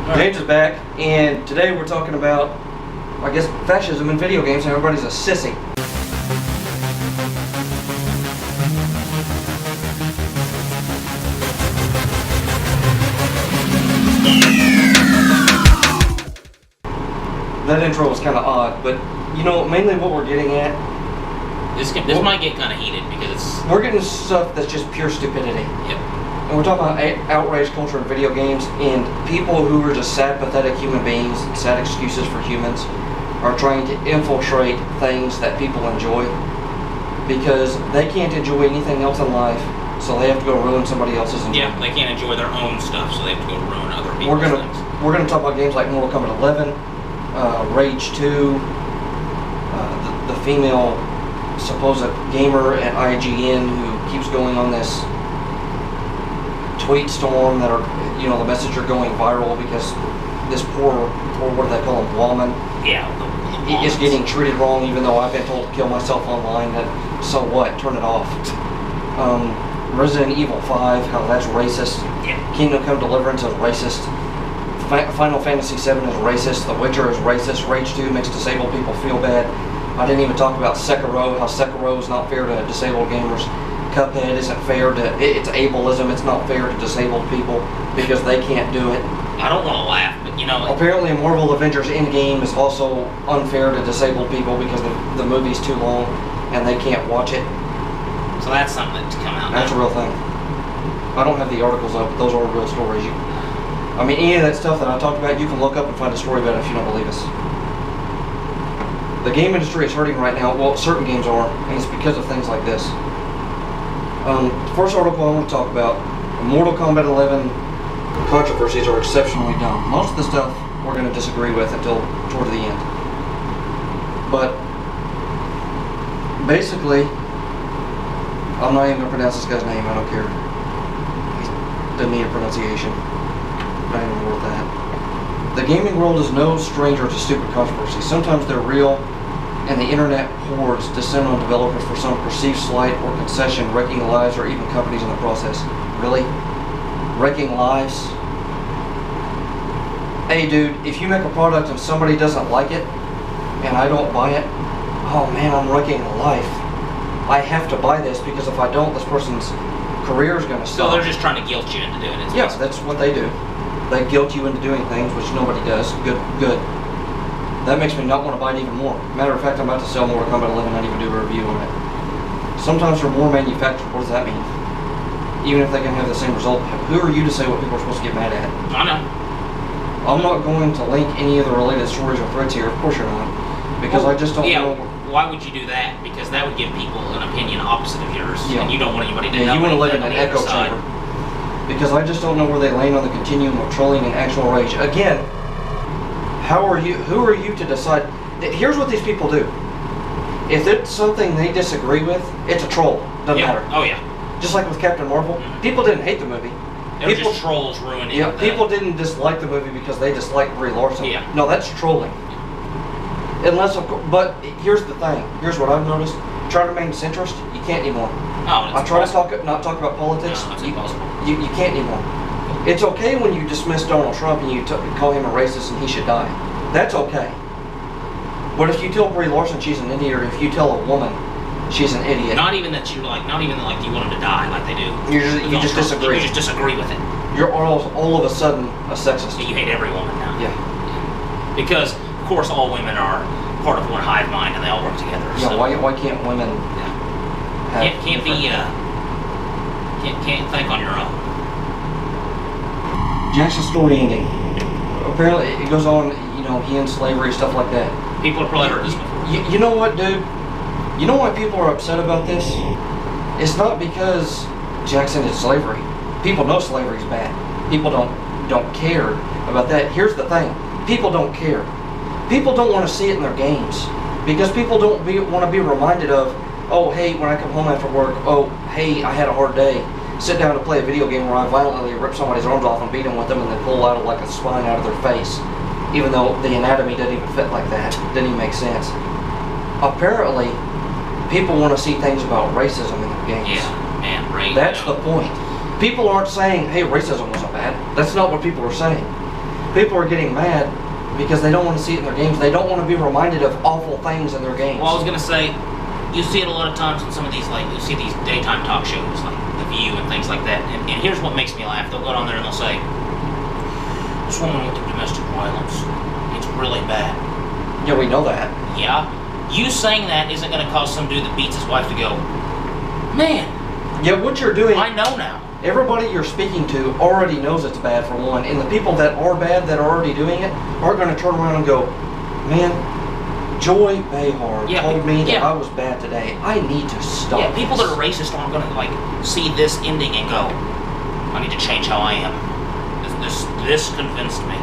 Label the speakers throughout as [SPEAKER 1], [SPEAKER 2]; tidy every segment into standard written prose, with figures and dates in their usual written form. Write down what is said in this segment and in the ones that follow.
[SPEAKER 1] James is back, and today we're talking about, I guess, fascism in video games, and everybody's a sissy. That intro was kind of odd, but you know, mainly what we're getting at.
[SPEAKER 2] This might get kind of heated because
[SPEAKER 1] we're getting stuff that's just pure stupidity.
[SPEAKER 2] Yep.
[SPEAKER 1] And we're talking about outrage culture in video games, and people who are just sad, pathetic human beings, sad excuses for humans, are trying to infiltrate things that people enjoy because they can't enjoy anything else in life, so they have to go ruin somebody else's enjoyment.
[SPEAKER 2] Yeah, they can't enjoy their own stuff, so they have to go ruin other people's things.
[SPEAKER 1] We're gonna talk about games like Mortal Kombat 11, Rage 2, the female supposed gamer at IGN who keeps going on this tweet storm that are, you know, the message are going viral because this poor what do they call them, woman?
[SPEAKER 2] Yeah.
[SPEAKER 1] Is getting treated wrong, even though I've been told to kill myself online. That so what? Turn it off. Resident Evil 5, how that's racist.
[SPEAKER 2] Yeah.
[SPEAKER 1] Kingdom Come Deliverance is racist. Final Fantasy 7 is racist. The Witcher is racist. Rage 2 makes disabled people feel bad. I didn't even talk about Sekiro, how Sekiro is not fair to disabled gamers. Cuphead isn't fair to, it's ableism, it's not fair to disabled people because they can't do it.
[SPEAKER 2] I don't want to laugh, but you know...
[SPEAKER 1] Apparently Marvel Avengers Endgame is also unfair to disabled people because the movie's too long and they can't watch it.
[SPEAKER 2] So that's something to come out.
[SPEAKER 1] That's a real thing. I don't have the articles up, but those are real stories. I mean, any of that stuff that I talked about, you can look up and find a story about it if you don't believe us. The game industry is hurting right now. Well, certain games are, and it's because of things like this. The first article I want to talk about, Mortal Kombat 11 controversies are exceptionally dumb. Most of the stuff we're going to disagree with until toward the end. But basically, I'm not even going to pronounce this guy's name. I don't care. He doesn't need a pronunciation. Not even worth that. The gaming world is no stranger to stupid controversies. Sometimes they're real, and the internet hordes descend on developers for some perceived slight or concession, wrecking lives or even companies in the process. Really? Wrecking lives? Hey dude, if you make a product and somebody doesn't like it, and I don't buy it, oh man, I'm wrecking a life. I have to buy this because if I don't, this person's career is going to stop.
[SPEAKER 2] So they're just trying to guilt you into doing it.
[SPEAKER 1] Yes, that's what they do. They guilt you into doing things, which nobody does. Good. That makes me not want to buy it even more. Matter of fact, I'm about to sell Mortal Kombat 11, not even do a review on it. Sometimes they're more manufactured. What does that mean? Even if they can have the same result. Who are you to say what people are supposed to get mad at?
[SPEAKER 2] I know.
[SPEAKER 1] I'm not going to link any of the related stories or threads here. Of course you're not. Because I just don't know.
[SPEAKER 2] Why would you do that? Because that would give people an opinion opposite of yours.
[SPEAKER 1] Yeah.
[SPEAKER 2] And you don't want anybody to know.
[SPEAKER 1] Yeah, you want to live in an echo chamber. Because I just don't know where they land on the continuum of trolling and actual rage. Again, who are you to decide? Here's what these people do. If it's something they disagree with, it's a troll. Doesn't matter.
[SPEAKER 2] Oh yeah.
[SPEAKER 1] Just like with Captain Marvel, people didn't hate the movie.
[SPEAKER 2] They were just trolls ruining it.
[SPEAKER 1] Yeah, people didn't dislike the movie because they disliked Brie Larson.
[SPEAKER 2] Yeah.
[SPEAKER 1] No, that's trolling. Unless, of course, but here's the thing. Here's what I've noticed. Try to remain centrist, you can't anymore.
[SPEAKER 2] Oh,
[SPEAKER 1] I try to not talk about politics.
[SPEAKER 2] No, it's impossible.
[SPEAKER 1] You can't anymore. It's okay when you dismiss Donald Trump and you call him a racist and he should die. That's okay. But if you tell Brie Larson she's an idiot, or if you tell a woman she's an idiot,
[SPEAKER 2] not even that you like you want him to die like they do.
[SPEAKER 1] You just disagree.
[SPEAKER 2] You just disagree with it.
[SPEAKER 1] You're all of a sudden a sexist.
[SPEAKER 2] You hate every woman now.
[SPEAKER 1] Yeah.
[SPEAKER 2] Because of course all women are part of one hive mind and they all work together.
[SPEAKER 1] Yeah.
[SPEAKER 2] So.
[SPEAKER 1] Why can't women?
[SPEAKER 2] Can't think on your own.
[SPEAKER 1] Jackson's story ending. Apparently, it goes on. You know, he ends slavery, stuff like that.
[SPEAKER 2] People have probably heard this before.
[SPEAKER 1] You know what, dude? You know why people are upset about this? It's not because Jackson is slavery. People know slavery's bad. People don't care about that. Here's the thing: people don't care. People don't want to see it in their games because people don't want to be reminded of, oh, hey, when I come home after work, oh, hey, I had a hard day. Sit down to play a video game where I violently rip somebody's arms off and beat them with them and then pull out like a spine out of their face, even though the anatomy doesn't even fit like that. Doesn't even make sense. Apparently, people want to see things about racism in their games.
[SPEAKER 2] Yeah, man,
[SPEAKER 1] That's the point. People aren't saying, hey, racism wasn't bad. That's not what people are saying. People are getting mad because they don't want to see it in their games. They don't want to be reminded of awful things in their games.
[SPEAKER 2] Well, I was gonna say, you see it a lot of times in some of these, like, you see these daytime talk shows, like The View and things like that. And here's what makes me laugh. They'll go on there and they'll say, this woman went through domestic violence. It's really bad.
[SPEAKER 1] Yeah, we know that.
[SPEAKER 2] Yeah. You saying that isn't gonna cause some dude that beats his wife to go, man.
[SPEAKER 1] Yeah, what you're doing.
[SPEAKER 2] I know now.
[SPEAKER 1] Everybody you're speaking to already knows it's bad for one, and the people that are bad that are already doing it are going to turn around and go, man, Joy Behar told me that I was bad today. I need to stop.
[SPEAKER 2] Yeah, people that are racist aren't going to like see this ending and go, I need to change how I am. This convinced me.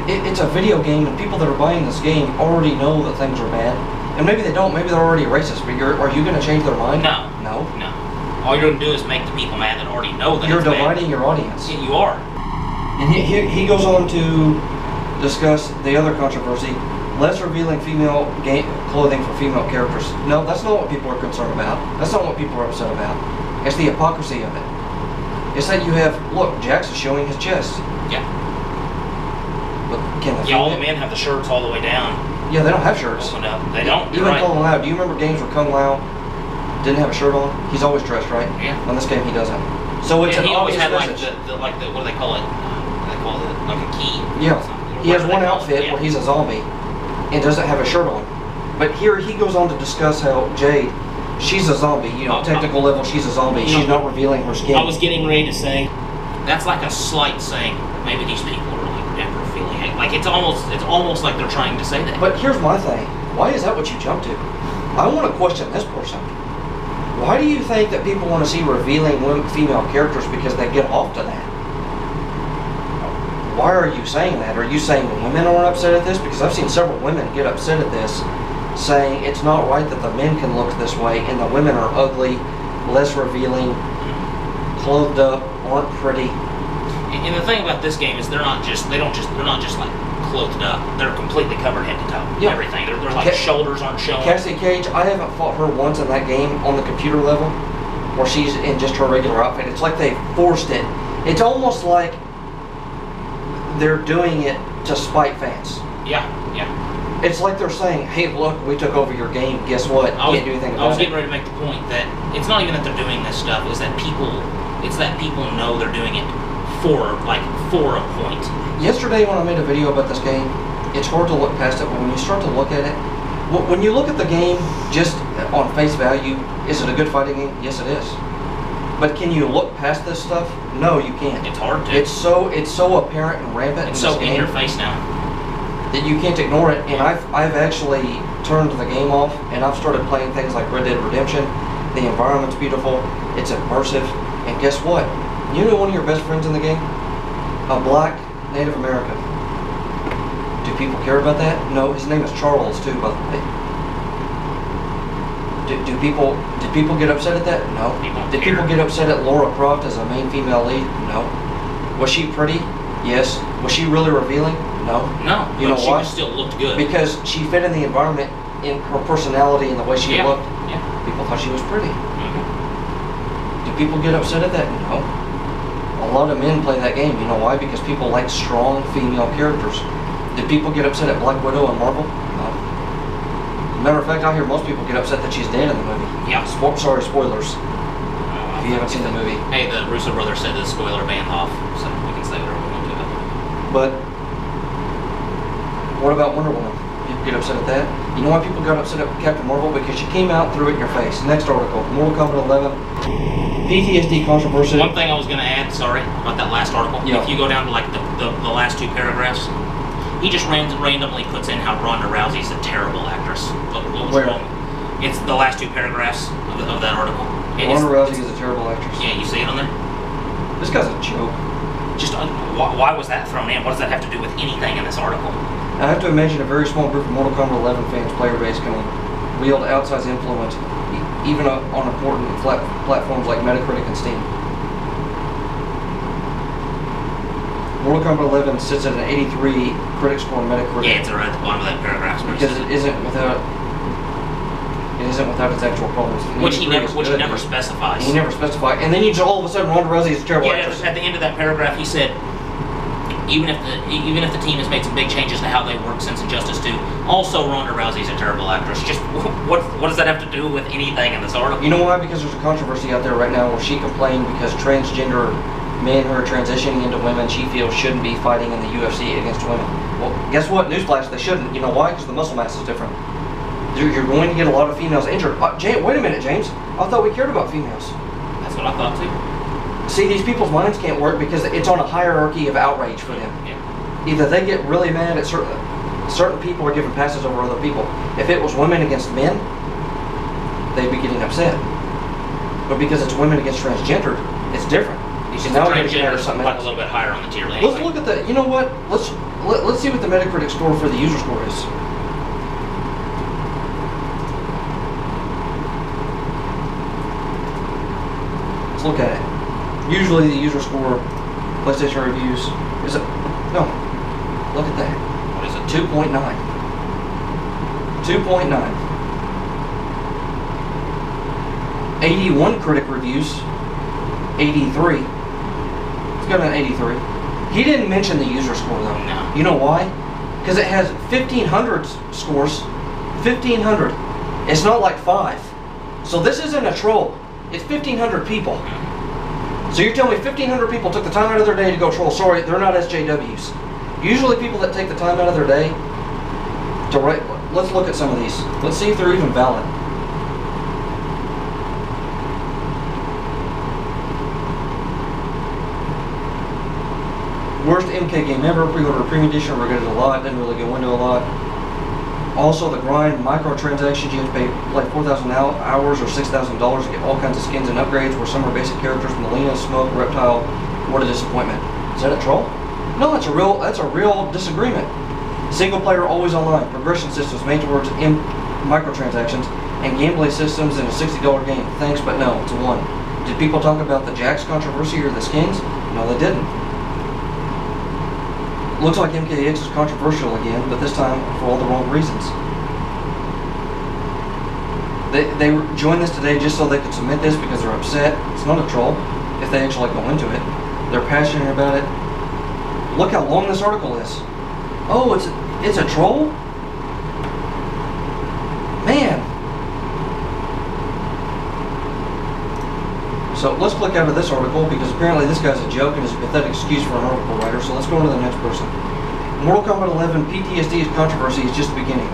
[SPEAKER 1] It's a video game, and people that are buying this game already know that things are bad. And maybe they don't. Maybe they're already racist. But are you going to change their mind?
[SPEAKER 2] No.
[SPEAKER 1] No?
[SPEAKER 2] No. All you're going to do is make the people mad that already know that
[SPEAKER 1] you're
[SPEAKER 2] it's bad.
[SPEAKER 1] dividing your audience.
[SPEAKER 2] Yeah, you are.
[SPEAKER 1] And he goes on to discuss the other controversy, less revealing female clothing for female characters. No, that's not what people are concerned about. That's not what people are upset about. It's the hypocrisy of it. It's that you have, look, Jax is showing his chest.
[SPEAKER 2] Yeah.
[SPEAKER 1] But can the
[SPEAKER 2] all the men have the shirts all the way down.
[SPEAKER 1] Yeah, they don't have shirts.
[SPEAKER 2] Opened up. They don't.
[SPEAKER 1] Even
[SPEAKER 2] right.
[SPEAKER 1] Kung Lao. Do you remember games where Kung Lao didn't have a shirt on? He's always dressed, right?
[SPEAKER 2] Yeah.
[SPEAKER 1] On this game, he doesn't. So it's an
[SPEAKER 2] he always
[SPEAKER 1] obvious
[SPEAKER 2] had
[SPEAKER 1] message.
[SPEAKER 2] like the what do they call it? They call it like a key.
[SPEAKER 1] Yeah. He has one outfit where he's a zombie and doesn't have a shirt on. But here he goes on to discuss how Jade, she's a zombie. You know, technical level, she's a zombie. She's not revealing her skin.
[SPEAKER 2] I was getting ready to say that's like a slight saying. Maybe these people are like never feeling hate. Like it's almost like they're trying to say that.
[SPEAKER 1] But here's my thing. Why is that what you jump to? I want to question this person. Why do you think that people want to see revealing female characters because they get off to that? Why are you saying that? Are you saying women aren't upset at this? Because I've seen several women get upset at this, saying it's not right that the men can look this way and the women are ugly, less revealing, clothed up, aren't pretty.
[SPEAKER 2] And the thing about this game is they're not just like clothed up. They're completely covered head to toe.
[SPEAKER 1] Yeah.
[SPEAKER 2] Everything. They're like shoulders aren't showing.
[SPEAKER 1] Cassie Cage, I haven't fought her once in that game on the computer level where she's in just her regular outfit. It's like they forced it. It's almost like they're doing it to spite fans.
[SPEAKER 2] Yeah, yeah.
[SPEAKER 1] It's like they're saying, hey, look, we took over your game. Guess what? You can't do anything about it.
[SPEAKER 2] I was getting ready to make the point that it's not even that they're doing this stuff. It's that people know they're doing it for a point.
[SPEAKER 1] Yesterday when I made a video about this game, it's hard to look past it, but when you start to look at it, when you look at the game just on face value, is it a good fighting game? Yes, it is. But can you look past this stuff? No, you can't.
[SPEAKER 2] It's hard to.
[SPEAKER 1] It's so apparent and rampant.
[SPEAKER 2] It's
[SPEAKER 1] in
[SPEAKER 2] so
[SPEAKER 1] this game
[SPEAKER 2] in your face now
[SPEAKER 1] that you can't ignore it. And I've actually turned the game off, and I've started playing things like Red Dead Redemption. The environment's beautiful. It's immersive. And guess what? You know one of your best friends in the game? A black Native American. Do people care about that? No, his name is Charles too, by the way. Did people get upset at that? No. Did people get upset at Laura Croft as a main female lead? No. Was she pretty? Yes. Was she really revealing? No.
[SPEAKER 2] No.
[SPEAKER 1] You know why?
[SPEAKER 2] She still looked good.
[SPEAKER 1] Because she fit in the environment, in her personality and the way she looked.
[SPEAKER 2] Yeah.
[SPEAKER 1] People thought she was pretty.
[SPEAKER 2] Mm-hmm.
[SPEAKER 1] Do people get upset at that? No. A lot of men play that game. You know why? Because people like strong female characters. Did people get upset at Black Widow and Marvel? No. Matter of fact, I hear most people get upset that she's dead in the movie.
[SPEAKER 2] Yeah.
[SPEAKER 1] Sorry, spoilers. If you haven't seen the movie.
[SPEAKER 2] Hey, the Russo brothers said the spoiler ban off, so we can say whatever we want to about it.
[SPEAKER 1] But what about Wonder Woman? People get upset at that. You know why people got upset at Captain Marvel? Because she came out, threw it in your face. Next article, Mortal Kombat 11. PTSD controversy.
[SPEAKER 2] One thing I was going to add, sorry, about that last article.
[SPEAKER 1] Yeah.
[SPEAKER 2] If you go down to like the last two paragraphs, he just randomly puts in how Ronda Rousey's a terrible actress. What was
[SPEAKER 1] Where?
[SPEAKER 2] wrong? It's the last two paragraphs of that article.
[SPEAKER 1] Ronda Rousey is a terrible actress.
[SPEAKER 2] Yeah, you see it on there?
[SPEAKER 1] This guy's a joke.
[SPEAKER 2] Just why was that thrown in? What does that have to do with anything in this article?
[SPEAKER 1] I have to imagine a very small group of Mortal Kombat 11 fans player base can wield outsized influence, even on important platforms like Metacritic and Steam. Mortal Kombat 11 sits at an 83 critic score on Metacritic.
[SPEAKER 2] Yeah, it's right at the bottom of that paragraph.
[SPEAKER 1] Because it isn't without its actual problems.
[SPEAKER 2] Which he never specifies.
[SPEAKER 1] He never specified. And then you just all of a sudden Ronda Rousey is a terrible actress.
[SPEAKER 2] At the end of that paragraph he said, Even if the team has made some big changes to how they work since Injustice 2, also Ronda Rousey's a terrible actress. Just what does that have to do with anything in this article?
[SPEAKER 1] You know why? Because there's a controversy out there right now where she complained because transgender men who are transitioning into women she feels shouldn't be fighting in the UFC against women. Well, guess what? Newsflash, they shouldn't. You know why? Because the muscle mass is different. You're going to get a lot of females injured. Wait a minute, James. I thought we cared about females.
[SPEAKER 2] That's what I thought too.
[SPEAKER 1] See, these people's minds can't work because it's on a hierarchy of outrage for them.
[SPEAKER 2] Yeah.
[SPEAKER 1] Either they get really mad at certain people are given passes over other people. If it was women against men, they'd be getting upset. But because it's women against transgender, it's different.
[SPEAKER 2] So
[SPEAKER 1] now we're
[SPEAKER 2] transgender is
[SPEAKER 1] something
[SPEAKER 2] like
[SPEAKER 1] else.
[SPEAKER 2] a little bit higher on the tier list.
[SPEAKER 1] Let's look at the. You know what? Let's see what the Metacritic score for the user score is. Let's look at it. Usually the user score, PlayStation reviews, is no. Look at that.
[SPEAKER 2] What is it?
[SPEAKER 1] 2.9. 2.9. 81 critic reviews. 83. It's got an 83. He didn't mention the user score though.
[SPEAKER 2] No.
[SPEAKER 1] You know why? Because it has 1,500 scores. 1,500. It's not like 5. So this isn't a troll. It's 1,500 people. So you're telling me 1,500 people took the time out of their day to go troll. Sorry, they're not SJWs. Usually people that take the time out of their day to write, let's look at some of these. Let's see if they're even valid. Worst MK game ever, pre-order premium edition, regretted a lot, didn't really go into a lot. Also the grind, microtransactions, you have to pay like 4,000 hours or $6,000 to get all kinds of skins and upgrades, where some are basic characters, Melina, Smoke, Reptile. What a disappointment. Is that a troll? No, that's a real disagreement. Single player always online, progression systems made towards microtransactions, and gameplay systems in a $60 game. Thanks, but no, it's a 1. Did people talk about the Jax controversy or the skins? No, they didn't. Looks like MKX is controversial again, but this time for all the wrong reasons. They joined this today just so they could submit this because they're upset. It's not a troll if they actually go into it. They're passionate about it. Look how long this article is. Oh, it's a troll? Man. So let's click out of this article because apparently this guy's a joke and is a pathetic excuse for an article writer. So let's go on to the next person. Mortal Kombat 11 PTSD's controversy is just beginning.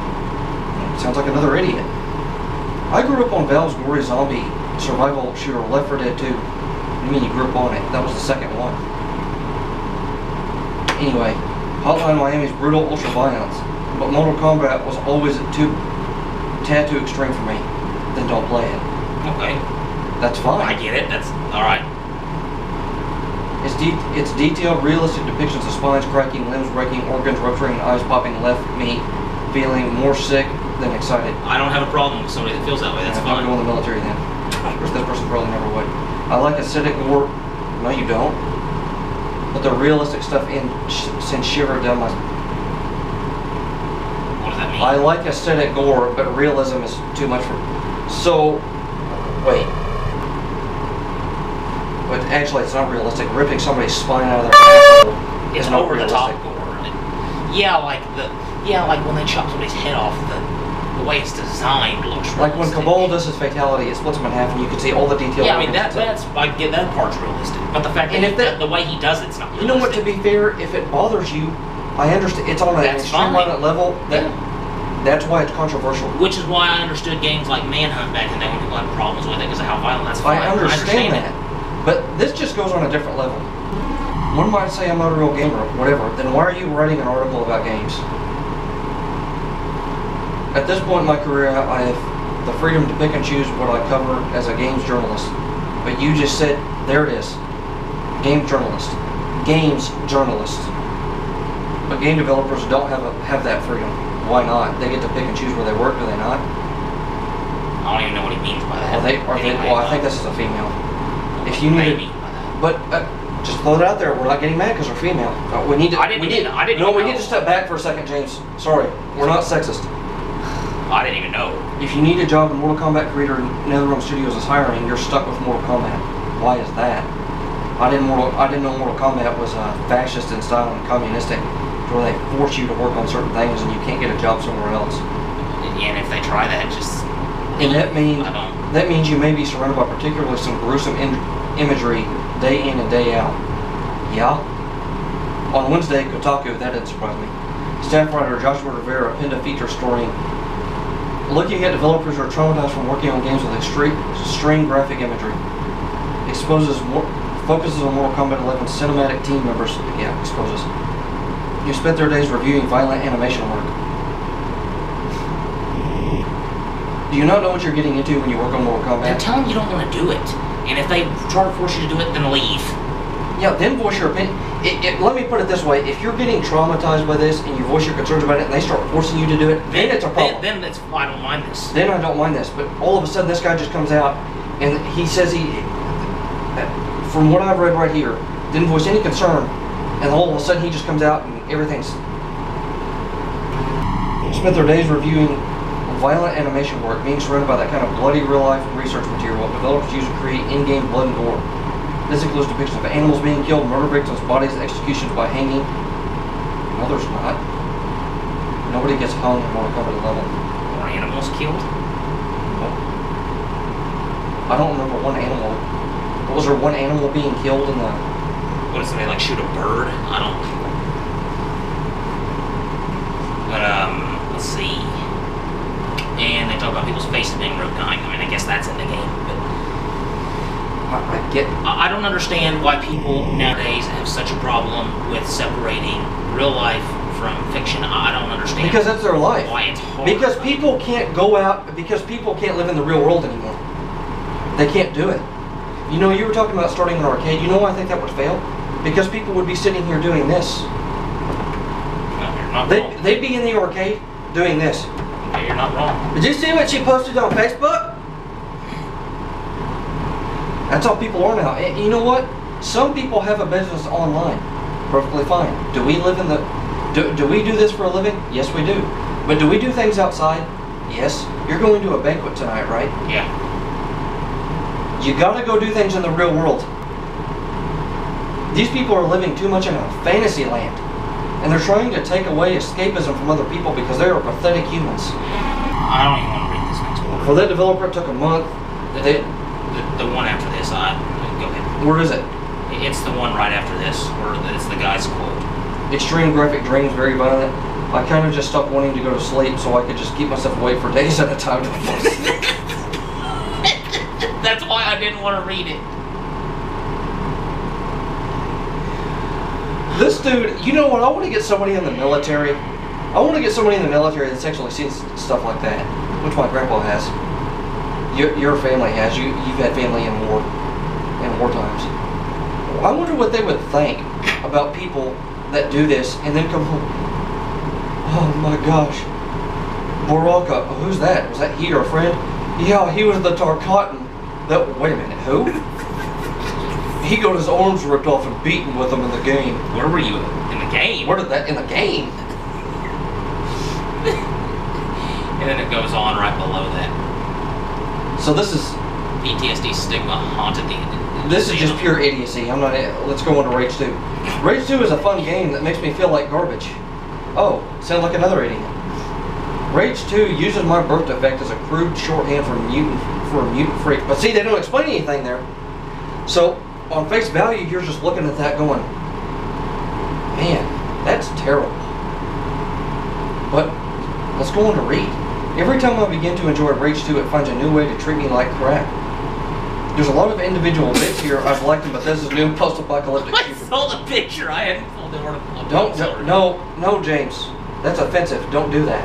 [SPEAKER 1] Sounds like another idiot. I grew up on Valve's gory zombie survival shooter Left 4 Dead 2. You mean you grew up on it? That was the second one. Anyway, Hotline Miami's brutal ultra-violence, but Mortal Kombat was always too extreme for me. Then don't play it.
[SPEAKER 2] Okay.
[SPEAKER 1] That's fine.
[SPEAKER 2] I get it. That's all right.
[SPEAKER 1] Its detailed, realistic depictions of spines cracking, limbs breaking, organs rupturing, and eyes popping left me feeling more sick than excited.
[SPEAKER 2] I don't have a problem with somebody that feels that way. That's fine.
[SPEAKER 1] I'm going to the military then. This person probably never would. I like acidic gore. No, you don't. But the realistic stuff sends shiver down my.
[SPEAKER 2] What does that mean?
[SPEAKER 1] I like acidic gore, but realism is too much for. So, wait. But actually, it's not realistic. Ripping somebody's spine out of their asshole
[SPEAKER 2] It's
[SPEAKER 1] is not
[SPEAKER 2] over the
[SPEAKER 1] realistic.
[SPEAKER 2] top gore. Yeah, like when they chop somebody's head off, the way it's designed looks realistic.
[SPEAKER 1] Like when Cabal does his fatality, it splits him in half, and you can see all the detail.
[SPEAKER 2] Yeah, I mean I get that part's realistic, but the fact that the way he does it's not realistic.
[SPEAKER 1] You know what? To be fair, if it bothers you, I understand. It's on an extreme level. That's why it's controversial.
[SPEAKER 2] Which is why I understood games like Manhunt back in the day when people had problems with it because of how violent. That's fine.
[SPEAKER 1] I understand that. But this just goes on a different level. One might say I'm not a real gamer, whatever. Then why are you writing an article about games? At this point in my career, I have the freedom to pick and choose what I cover as a games journalist. But you just said, there it is. Game journalist. Games journalist. But game developers don't have that freedom. Why not? They get to pick and choose where they work, do they not?
[SPEAKER 2] I don't even know what he means by that.
[SPEAKER 1] Well, I think this is a female. If you need it, but just throw it out there. We're not getting mad because we're female. We need to. We need to step back for a second, James. Sorry, we're not sexist.
[SPEAKER 2] I didn't even know.
[SPEAKER 1] If you need a job and Mortal Kombat creator NetherRealm Studios is hiring, you're stuck with Mortal Kombat. Why is that? I didn't know Mortal Kombat was fascist in style and communistic, where they force you to work on certain things and you can't get a job somewhere else.
[SPEAKER 2] And if they try that, just
[SPEAKER 1] and that means you may be surrounded by particularly some gruesome imagery day in and day out. Yeah. On Wednesday, Kotaku, that didn't surprise me. Staff writer Joshua Rivera penned a feature story looking at developers who are traumatized from working on games with extreme graphic imagery. Focuses on Mortal Kombat 11 cinematic team members. Yeah, exposes. Who spent their days reviewing violent animation work. Do you not know what you're getting into when you work on Mortal Kombat?
[SPEAKER 2] They're telling you don't want to do it. And if they try to force you to do it, then leave.
[SPEAKER 1] Yeah, then voice your opinion. Let me put it this way. If you're getting traumatized by this and you voice your concerns about it and they start forcing you to do it, then it's a problem.
[SPEAKER 2] Then I don't mind this.
[SPEAKER 1] Then I don't mind this. But all of a sudden this guy just comes out and he says from what I've read right here, didn't voice any concern, and all of a sudden he just comes out and everything's... Spent their days reviewing violent animation work, being surrounded by that kind of bloody real-life research material developers use to create in-game blood and gore. This includes depictions of animals being killed, murder victims, bodies, executions by hanging. No, there's not. Nobody gets hung in Mortal Kombat 11.
[SPEAKER 2] Or animals killed?
[SPEAKER 1] Nope. I don't remember one animal. Was there one animal being killed in the...
[SPEAKER 2] What, did somebody like shoot a bird? I don't... But, let's see. And they talk about people's faces being ripped dying. I mean, I guess that's in the game, but... I don't understand why people nowadays have such a problem with separating real life from fiction. I don't understand.
[SPEAKER 1] Because that's their life.
[SPEAKER 2] Why it's hard.
[SPEAKER 1] Because people can't go out, because people can't live in the real world anymore. They can't do it. You know, you were talking about starting an arcade. You know why I think that would fail? Because people would be sitting here doing this.
[SPEAKER 2] No, you're not wrong.
[SPEAKER 1] They'd be in the arcade doing this.
[SPEAKER 2] Okay, you're not wrong.
[SPEAKER 1] Did you see what she posted on Facebook? That's how people are now. And you know what? Some people have a business online. Perfectly fine. Do we live in the... Do we do this for a living? Yes, we do. But do we do things outside? Yes. You're going to a banquet tonight, right?
[SPEAKER 2] Yeah.
[SPEAKER 1] You gotta go do things in the real world. These people are living too much in a fantasy land. And they're trying to take away escapism from other people because they are pathetic humans.
[SPEAKER 2] I don't even want to read this next one.
[SPEAKER 1] For that developer, it took a month.
[SPEAKER 2] The one after this, go ahead.
[SPEAKER 1] Where is it?
[SPEAKER 2] It's the one right after this, where it's the guy's quote.
[SPEAKER 1] Extreme graphic dreams, very violent. I kind of just stopped wanting to go to sleep so I could just keep myself awake for days at a time.
[SPEAKER 2] That's why I didn't want to read it.
[SPEAKER 1] This dude, you know what? I want to get somebody in the military. I want to get somebody in the military that's actually seen stuff like that, which my grandpa has. Your family has. You've had family in war times. I wonder what they would think about people that do this and then come home. Oh my gosh, Baraka. Oh, who's that? Was that he, your friend? Yeah, he was the Tarkatan. Wait a minute, who? He got his arms ripped off and beaten with them in the game.
[SPEAKER 2] Where were you in the game?
[SPEAKER 1] Where did that in the game?
[SPEAKER 2] And then it goes on right below that.
[SPEAKER 1] So this is
[SPEAKER 2] PTSD stigma haunted the.
[SPEAKER 1] This is just pure idiocy. I'm not. Let's go on to Rage 2. Rage 2 is a fun game that makes me feel like garbage. Oh, sound like another idiot. Rage 2 uses my birth defect as a crude shorthand for a mutant freak. But see, they don't explain anything there. So on face value, you're just looking at that going, man, that's terrible. But let's go on to read. Every time I begin to enjoy Rage 2, it finds a new way to treat me like crap. There's a lot of individual bits here I've liked in Bethesda's new post-apocalyptic
[SPEAKER 2] I saw the picture. I hadn't pulled the article up.
[SPEAKER 1] No, James. That's offensive. Don't do that.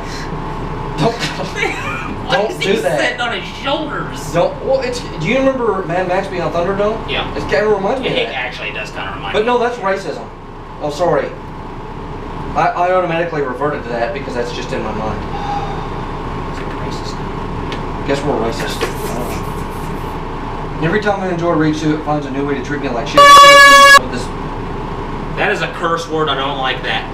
[SPEAKER 1] Don't do that.
[SPEAKER 2] Sitting on his shoulders.
[SPEAKER 1] Do you remember Mad Max being on Thunderdome?
[SPEAKER 2] Yeah.
[SPEAKER 1] It kind of reminds me of that.
[SPEAKER 2] It actually does kind of remind me.
[SPEAKER 1] But no, that's racism. Oh, sorry. I automatically reverted to that because that's just in my mind.
[SPEAKER 2] Racist.
[SPEAKER 1] Guess we're racist. Every time I enjoy Rage 2, it finds a new way to treat me like shit.
[SPEAKER 2] That is a curse word. I don't like that.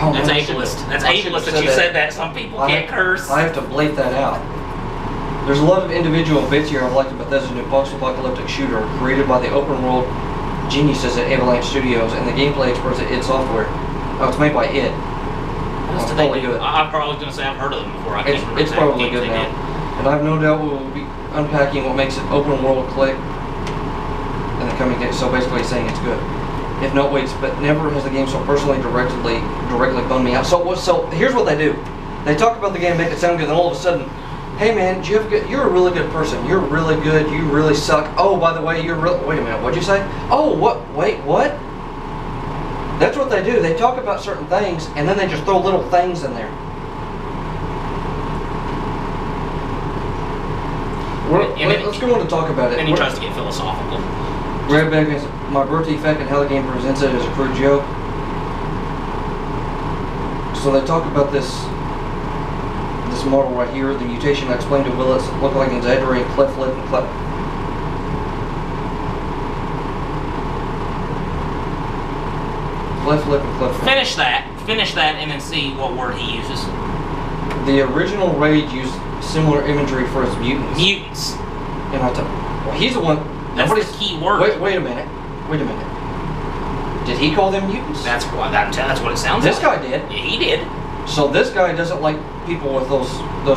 [SPEAKER 1] Oh,
[SPEAKER 2] that's ableist. That's ableist that you said that. Some people can't curse.
[SPEAKER 1] I have to bleep that out. There's a lot of individual bits here I've liked about Bethesda's new post-apocalyptic shooter created by the open world geniuses at Avalanche Studios, and the gameplay experts at id Software. Oh, it's made by id.
[SPEAKER 2] What else
[SPEAKER 1] It's
[SPEAKER 2] do they
[SPEAKER 1] probably
[SPEAKER 2] do?
[SPEAKER 1] good.
[SPEAKER 2] I'm probably going to say I've heard of them before. I can't remember
[SPEAKER 1] It's
[SPEAKER 2] exact
[SPEAKER 1] probably
[SPEAKER 2] games
[SPEAKER 1] good
[SPEAKER 2] they
[SPEAKER 1] now.
[SPEAKER 2] did.
[SPEAKER 1] And I've no doubt we will be unpacking what makes it open world click in the coming days. So basically saying it's good. If not, waits, but never has the game so personally directly bummed me out. So here's what they do. They talk about the game, make it sound good, then all of a sudden, hey man, you're a really good person. You're really good. You really suck. Oh, by the way, wait a minute, what'd you say? Oh, what? Wait, what? That's what they do. They talk about certain things, and then they just throw little things in there. Let's go on to talk about it.
[SPEAKER 2] And he tries to get philosophical.
[SPEAKER 1] Redback is my birth defect and how the game presents it as a crude joke. So they talk about this model right here. The mutation I explained to Willis looked like an exaggerated cleft lip and cleft. Cleft lip and cleft.
[SPEAKER 2] Finish that, and then see what word he uses.
[SPEAKER 1] The original Rage used similar imagery for his mutants.
[SPEAKER 2] Mutants.
[SPEAKER 1] And I thought, well, he's the one.
[SPEAKER 2] That's the key word.
[SPEAKER 1] Wait a minute. Did he call them mutants?
[SPEAKER 2] That's what it sounds
[SPEAKER 1] This
[SPEAKER 2] like.
[SPEAKER 1] guy did.
[SPEAKER 2] Yeah, he did.
[SPEAKER 1] So this guy doesn't like people with those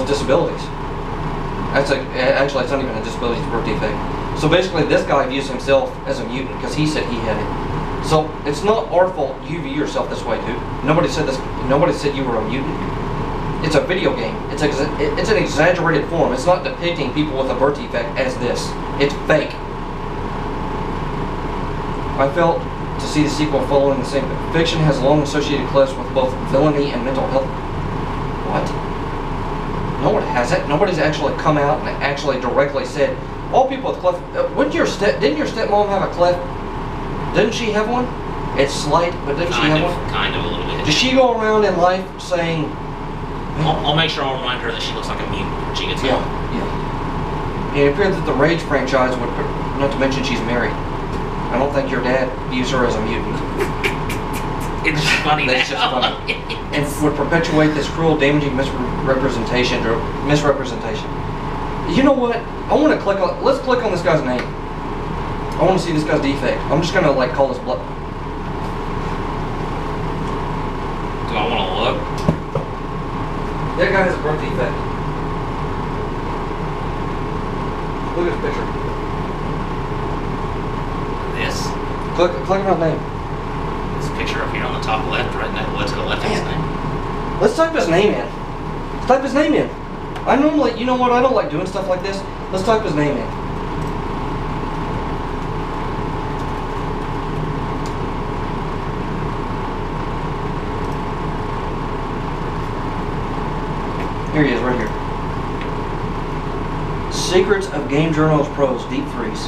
[SPEAKER 1] disabilities. Actually, it's not even a disability, it's a birth defect. So basically, this guy views himself as a mutant because he said he had it. So it's not our fault you view yourself this way, dude. Nobody said this. Nobody said you were a mutant. It's a video game. It's an exaggerated form. It's not depicting people with a birth defect as this. It's fake. I felt to see the sequel following the same. Fiction has long associated clefts with both villainy and mental health. What? No, it hasn't. Nobody's actually come out and actually directly said, all people with cleft. Didn't your stepmom have a cleft? Didn't she have one? It's slight, but didn't she have one?
[SPEAKER 2] Kind of a little bit.
[SPEAKER 1] Does she go around in life saying?
[SPEAKER 2] I'll make sure I'll remind her that she looks like a mutant when she gets home.
[SPEAKER 1] Yeah. It appeared that the Rage franchise would, not to mention she's married. I don't think your dad views her as a mutant.
[SPEAKER 2] It's funny.
[SPEAKER 1] That's just funny. And would perpetuate this cruel, damaging misrepresentation. You know what? I want to click on. Let's click on this guy's name. I want to see this guy's defect. I'm just gonna call his blood.
[SPEAKER 2] Do I want to look?
[SPEAKER 1] That guy has a birth defect. Look at his picture.
[SPEAKER 2] This.
[SPEAKER 1] Click on his name.
[SPEAKER 2] This picture up here on the top left, right to the left of his name.
[SPEAKER 1] Let's type his name in. Let's type his name in. I normally, you know what? I don't like doing stuff like this. Let's type his name in. Here he is, right here. Secrets of Game Journals Pros, Deep Freeze.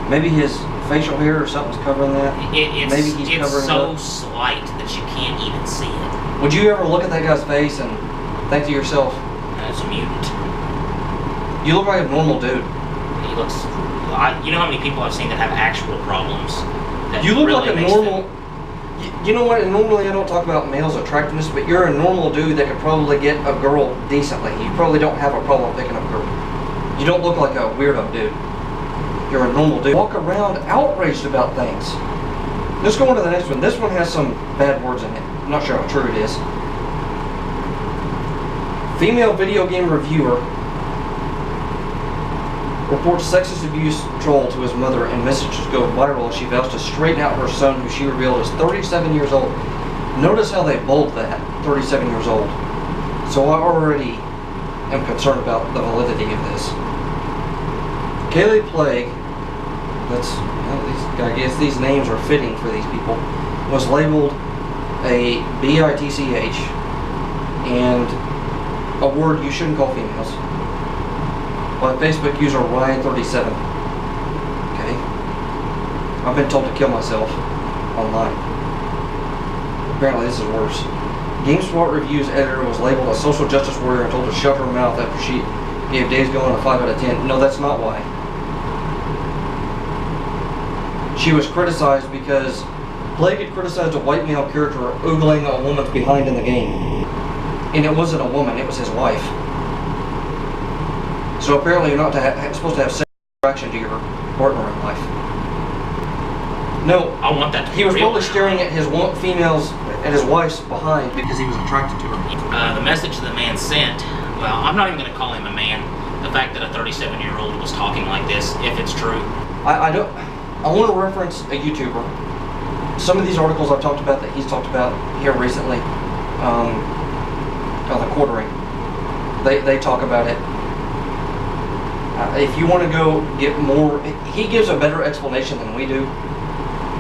[SPEAKER 1] Maybe his facial hair or something's covering that. Maybe he's covering
[SPEAKER 2] so
[SPEAKER 1] it up.
[SPEAKER 2] slight that you can't even see it.
[SPEAKER 1] Would you ever look at that guy's face and think to yourself,
[SPEAKER 2] That's a mutant.
[SPEAKER 1] you look like a normal dude.
[SPEAKER 2] He looks. You know how many people I've seen that have actual problems? That
[SPEAKER 1] You look
[SPEAKER 2] really
[SPEAKER 1] like a
[SPEAKER 2] makes
[SPEAKER 1] normal...
[SPEAKER 2] them-
[SPEAKER 1] You know what, and normally I don't talk about males' attractiveness, but you're a normal dude that could probably get a girl decently. You probably don't have a problem picking up a girl. You don't look like a weirdo dude. You're a normal dude. Walk around outraged about things. Let's go on to the next one. This one has some bad words in it. I'm not sure how true it is. Female video game reviewer reports sexist abuse troll to his mother, and messages go viral as she vows to straighten out her son, who she revealed is 37 years old. Notice how they bold that, 37 years old. So I already am concerned about the validity of this. Kaylee Plague, I guess these names are fitting for these people, was labeled a BITCH and a word you shouldn't call females by Facebook user Ryan37. Okay? I've been told to kill myself online. Apparently this is worse. GameSpot Reviews editor was labeled a social justice warrior and told to shut her mouth after she gave Days Gone a 5 out of 10. No, that's not why. She was criticized because Plague had criticized a white male character oogling a woman's behind in the game. And it wasn't a woman, it was his wife. So apparently you're not supposed to have sex with attraction to your partner in life. No,
[SPEAKER 2] I want that to be
[SPEAKER 1] he was
[SPEAKER 2] real.
[SPEAKER 1] probably staring at his his wife's behind because he was attracted to her.
[SPEAKER 2] The message the man sent, well, I'm not even going to call him a man. The fact that a 37-year-old was talking like this, if it's true.
[SPEAKER 1] I want to reference a YouTuber. Some of these articles I've talked about that he's talked about here recently, on the quartering, they talk about it. If you want to go get more, he gives a better explanation than we do,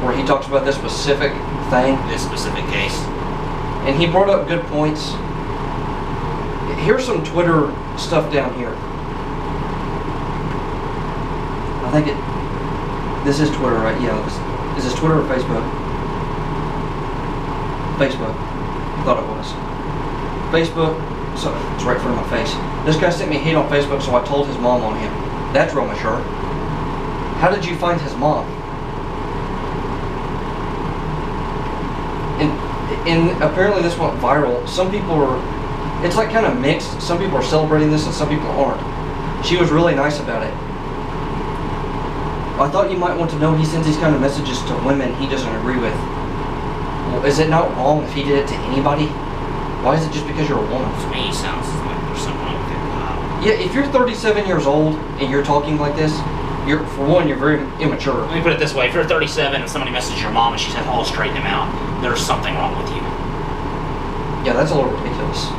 [SPEAKER 1] where he talks about this specific thing.
[SPEAKER 2] This specific case.
[SPEAKER 1] And he brought up good points. Here's some Twitter stuff down here. I think this is Twitter, right? Yeah, is this Twitter or Facebook? Facebook. I thought it was. Facebook. So it's right in front of my face. This guy sent me hate on Facebook, so I told his mom on him. That's real mature. How did you find his mom? And apparently this went viral. Some people are, it's like kind of mixed. Some people are celebrating this and some people aren't. She was really nice about it. I thought you might want to know he sends these kind of messages to women he doesn't agree with. Well, is it not wrong if he did it to anybody? Why is it just because you're a woman?
[SPEAKER 2] To me, it sounds like there's something wrong with it. Wow.
[SPEAKER 1] Yeah, if you're 37 years old and you're talking like this, for one, you're very immature.
[SPEAKER 2] Let me put it this way. If you're 37 and somebody messages your mom and she says, "I'll straighten him out," there's something wrong with you.
[SPEAKER 1] Yeah, that's a little ridiculous.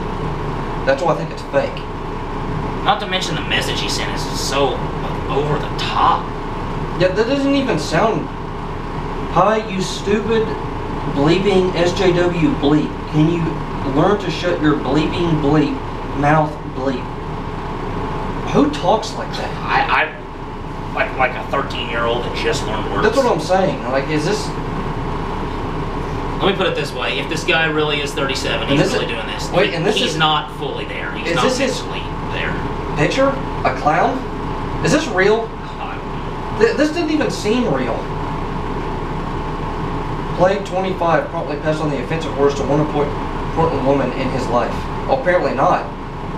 [SPEAKER 1] That's why I think it's fake.
[SPEAKER 2] Not to mention the message he sent is so over the top.
[SPEAKER 1] Yeah, that doesn't even sound... Hi, you stupid bleeping SJW bleep. Can you learn to shut your bleeping bleep mouth bleep? Who talks like that?
[SPEAKER 2] I like a 13-year-old that just learned words.
[SPEAKER 1] That's what I'm saying. Like, is this...
[SPEAKER 2] Let me put it this way. If this guy really is 37, he's really doing this.
[SPEAKER 1] Wait, and this
[SPEAKER 2] he's
[SPEAKER 1] is...
[SPEAKER 2] not fully there. He's not mentally there.
[SPEAKER 1] Picture? A clown? Is this real? This didn't even seem real. Plague 25 promptly passed on the offensive words to one important woman in his life. Well, apparently not.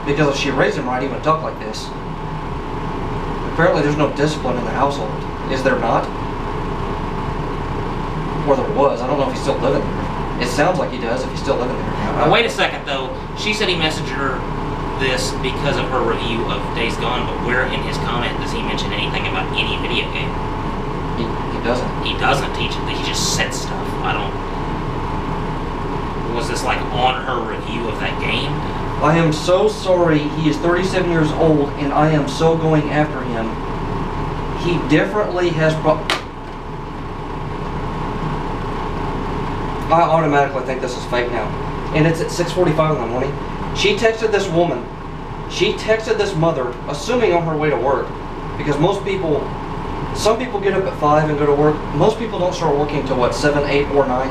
[SPEAKER 1] Because if she raised him right, he wouldn't talk like this. Apparently there's no discipline in the household. Is there not? Or there was. I don't know if he's still living there. It sounds like he does if he's still living there.
[SPEAKER 2] Now, wait a second, though. She said he messaged her this because of her review of Days Gone, but where in his comment does he mention anything about any video game?
[SPEAKER 1] He doesn't.
[SPEAKER 2] He doesn't. He just said stuff. I don't... Was this like on her review of that game?
[SPEAKER 1] I am so sorry. He is 37 years old and I am so going after him. He definitely has I automatically think this is fake now. And it's at 6:45 in the morning. She texted this woman. She texted this mother, assuming on her way to work. Because some people get up at 5 and go to work. Most people don't start working until what, 7, 8, or 9?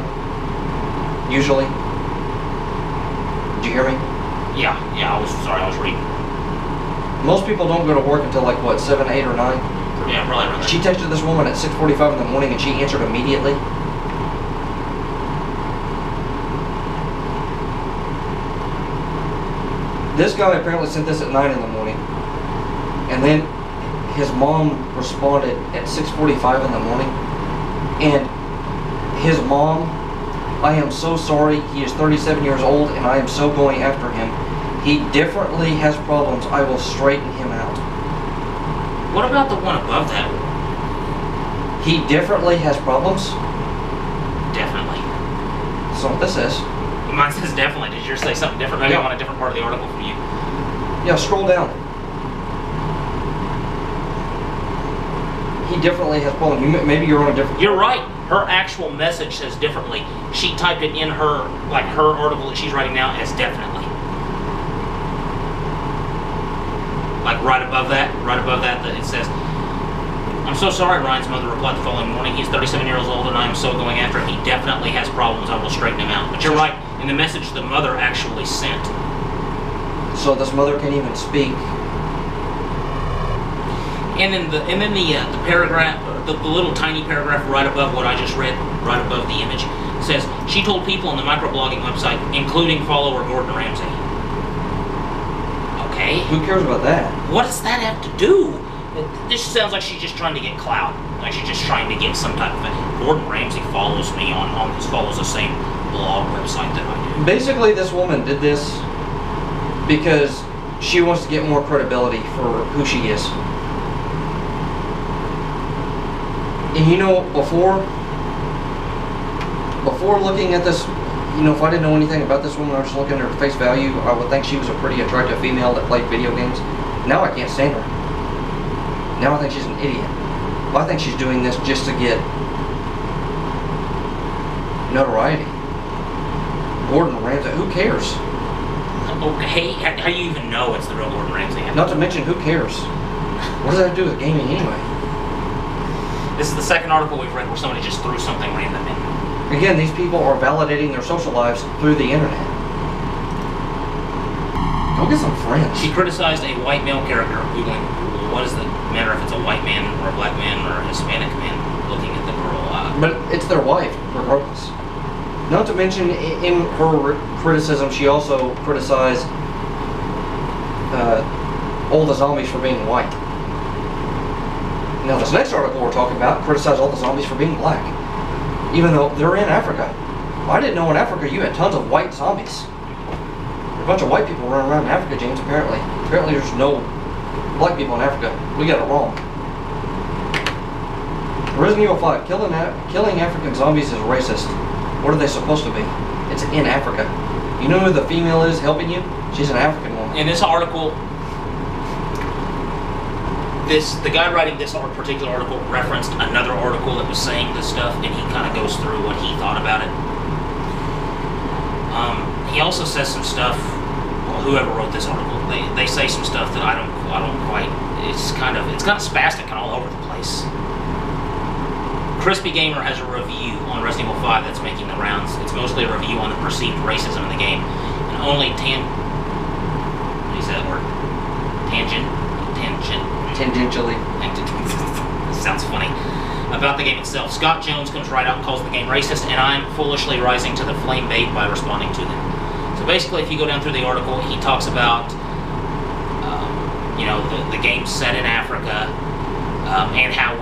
[SPEAKER 1] Usually. Did you hear me?
[SPEAKER 2] Yeah, I was reading.
[SPEAKER 1] Most people don't go to work until like what, 7, 8, or 9?
[SPEAKER 2] Yeah, probably around there.
[SPEAKER 1] She texted this woman at 6:45 in the morning and she answered immediately. This guy apparently sent this at 9 in the morning. And then his mom responded at 6:45 in the morning. And his mom, I am so sorry. He is 37 years old and I am so going after him. He definitely has problems. I will straighten him out.
[SPEAKER 2] What about the one above that?
[SPEAKER 1] He definitely has problems?
[SPEAKER 2] Definitely.
[SPEAKER 1] That's not what this is.
[SPEAKER 2] Mine says definitely. Did yours say something different? Maybe I'm on a different part of the article from you.
[SPEAKER 1] Yeah, scroll down. He definitely has problems. Maybe you're on a different...
[SPEAKER 2] You're right. Her actual message says differently. She typed it in her article that she's writing now as definitely. Like right above that, it says, "I'm so sorry," Ryan's mother replied the following morning. "He's 37 years old and I am so going after him. He definitely has problems. I will straighten him out." But you're right. In the message the mother actually sent.
[SPEAKER 1] So this mother can't even speak.
[SPEAKER 2] And then the paragraph, the little tiny paragraph right above what I just read, right above the image, says, "She told people on the microblogging website, including follower Gordon Ramsay." Okay.
[SPEAKER 1] Who cares about that?
[SPEAKER 2] What does that have to do This sounds like she's just trying to get clout. Like she's just trying to get some type of thing. Gordon Ramsay follows me follows the same blog website that I do.
[SPEAKER 1] Basically, this woman did this because she wants to get more credibility for who she is. And you know, before looking at this, you know, if I didn't know anything about this woman, I was just looking at her face value, I would think she was a pretty attractive female that played video games. Now I can't stand her. Now I think she's an idiot. Well, I think she's doing this just to get notoriety. Gordon Ramsay, who cares?
[SPEAKER 2] Okay, how do you even know it's the real Gordon Ramsay?
[SPEAKER 1] Not to mention, who cares? What does that have to do with gaming anyway?
[SPEAKER 2] This is the second article we've read where somebody just threw something random in.
[SPEAKER 1] Again, these people are validating their social lives through the internet. Go get some friends.
[SPEAKER 2] She criticized a white male character, googling, what does it matter if it's a white man or a black man or a Hispanic man looking at the girl?
[SPEAKER 1] But it's their wife, regardless. Not to mention, in her criticism, she also criticized all the zombies for being white. Now, this next article we're talking about criticized all the zombies for being black, even though they're in Africa. I didn't know in Africa you had tons of white zombies. There are a bunch of white people running around in Africa, James, apparently. Apparently there's no black people in Africa. We got it wrong. Resident Evil 5, killing African zombies is racist. What are they supposed to be? It's in Africa. You know who the female is helping you? She's an African woman.
[SPEAKER 2] In this article, the guy writing this particular article referenced another article that was saying this stuff, and he kind of goes through what he thought about it. He also says some stuff. Well, whoever wrote this article, they say some stuff that I don't quite. It's kind of spastic and all over the place. Crispy Gamer has a review on Resident Evil 5 that's making the rounds. It's mostly a review on the perceived racism in the game, and only what is that word?
[SPEAKER 1] Tangentially.
[SPEAKER 2] Sounds funny. About the game itself. Scott Jones comes right out and calls the game racist, and I'm foolishly rising to the flame bait by responding to them. So basically, if you go down through the article, he talks about, you know, the game's set in Africa, and how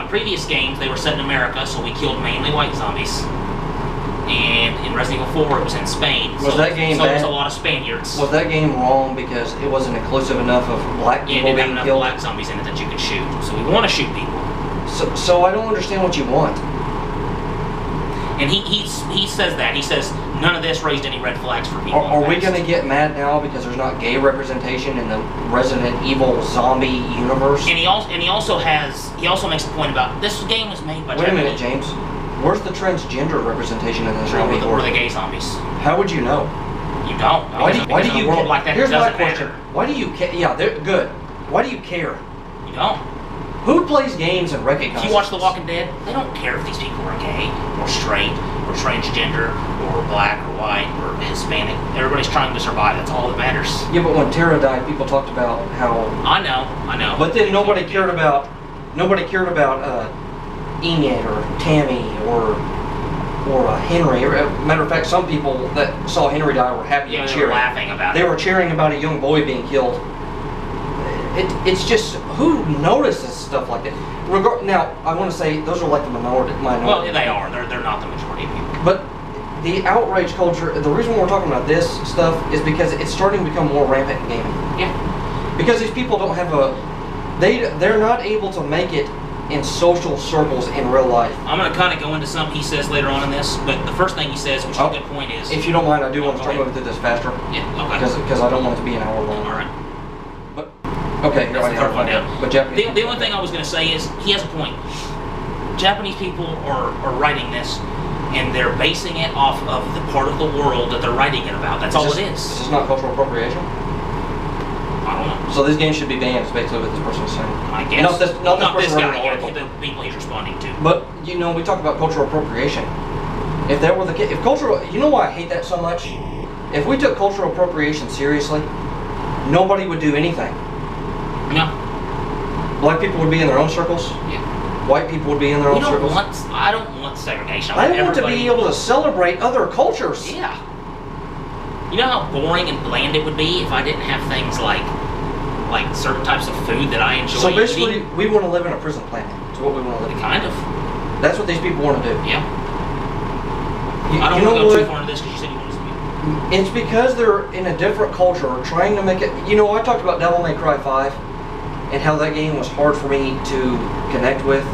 [SPEAKER 2] in previous games they were set in America, so we killed mainly white zombies. And in Resident Evil 4, it was in Spain.
[SPEAKER 1] Was that game
[SPEAKER 2] so
[SPEAKER 1] bad?
[SPEAKER 2] there was a lot of Spaniards.
[SPEAKER 1] Was that game wrong because it wasn't inclusive enough of black people
[SPEAKER 2] it didn't have
[SPEAKER 1] being
[SPEAKER 2] enough
[SPEAKER 1] killed?
[SPEAKER 2] black zombies in it that you could shoot. So we want to shoot people.
[SPEAKER 1] So I don't understand what you want.
[SPEAKER 2] And he says that. He says none of this raised any red flags for people.
[SPEAKER 1] Are we going to get mad now because there's not gay representation in the Resident Evil zombie universe?
[SPEAKER 2] And he also makes a point about this game was made by.
[SPEAKER 1] Wait a minute, James. Where's the transgender representation in the zombie
[SPEAKER 2] or the gay zombies?
[SPEAKER 1] How would you know?
[SPEAKER 2] You don't.
[SPEAKER 1] Why do you
[SPEAKER 2] world like that?
[SPEAKER 1] Here's my
[SPEAKER 2] doesn't
[SPEAKER 1] question.
[SPEAKER 2] matter.
[SPEAKER 1] Why do you care? Yeah, they're good. Why do you care?
[SPEAKER 2] You don't.
[SPEAKER 1] Who plays games and recognizes?
[SPEAKER 2] If you watch The Walking Dead, they don't care if these people are gay or straight or transgender or black or white or Hispanic. Everybody's trying to survive. That's all that matters.
[SPEAKER 1] Yeah, but when Tara died, people talked about how.
[SPEAKER 2] I know.
[SPEAKER 1] But then nobody cared about Enid or Tammy or Henry. Matter of fact, some people that saw Henry die were happy and
[SPEAKER 2] they
[SPEAKER 1] cheering.
[SPEAKER 2] were laughing about it.
[SPEAKER 1] They were cheering about a young boy being killed. It's just, who notices stuff like that? Now, I want to say those are like the minority.
[SPEAKER 2] Well, they are. They're not the majority of people.
[SPEAKER 1] But the outrage culture, the reason we're talking about this stuff is because it's starting to become more rampant in gaming.
[SPEAKER 2] Yeah.
[SPEAKER 1] Because these people don't have they're not able to make it in social circles in real life.
[SPEAKER 2] I'm going to kind of go into something he says later on in this, but the first thing he says, which is a good point, is...
[SPEAKER 1] If you don't mind, I do want to start moving through this faster.
[SPEAKER 2] Yeah, okay.
[SPEAKER 1] Because I don't want it to be an hour long.
[SPEAKER 2] All right.
[SPEAKER 1] But, okay,
[SPEAKER 2] that's the third one down.
[SPEAKER 1] But Japanese
[SPEAKER 2] the only thing I was going to say is, he has a point. Japanese people are writing this, and they're basing it off of the part of the world that they're writing it about. That's all it is.
[SPEAKER 1] Is this not cultural appropriation?
[SPEAKER 2] I don't know.
[SPEAKER 1] So this game should be banned, is basically what this person is saying.
[SPEAKER 2] I guess.
[SPEAKER 1] Not this
[SPEAKER 2] guy,
[SPEAKER 1] article.
[SPEAKER 2] the people he's responding to.
[SPEAKER 1] But, you know, we talk about cultural appropriation. If that were the case, you know why I hate that so much? If we took cultural appropriation seriously, nobody would do anything.
[SPEAKER 2] No.
[SPEAKER 1] Black people would be in their own circles.
[SPEAKER 2] Yeah.
[SPEAKER 1] White people would be in their own circles.
[SPEAKER 2] I don't want segregation.
[SPEAKER 1] I want to be able to celebrate other cultures.
[SPEAKER 2] Yeah. You know how boring and bland it would be if I didn't have things like like certain types of food that I enjoy.
[SPEAKER 1] So basically,
[SPEAKER 2] eating.
[SPEAKER 1] we want to live in a prison planet. It's what we want to live in.
[SPEAKER 2] Kind of.
[SPEAKER 1] That's what these people want to do.
[SPEAKER 2] Yeah.
[SPEAKER 1] You,
[SPEAKER 2] I don't
[SPEAKER 1] you
[SPEAKER 2] want
[SPEAKER 1] know
[SPEAKER 2] to go too
[SPEAKER 1] what?
[SPEAKER 2] far into this because you said you wanted to be.
[SPEAKER 1] It's because they're in a different culture, trying to make it. You know, I talked about Devil May Cry 5 and how that game was hard for me to connect with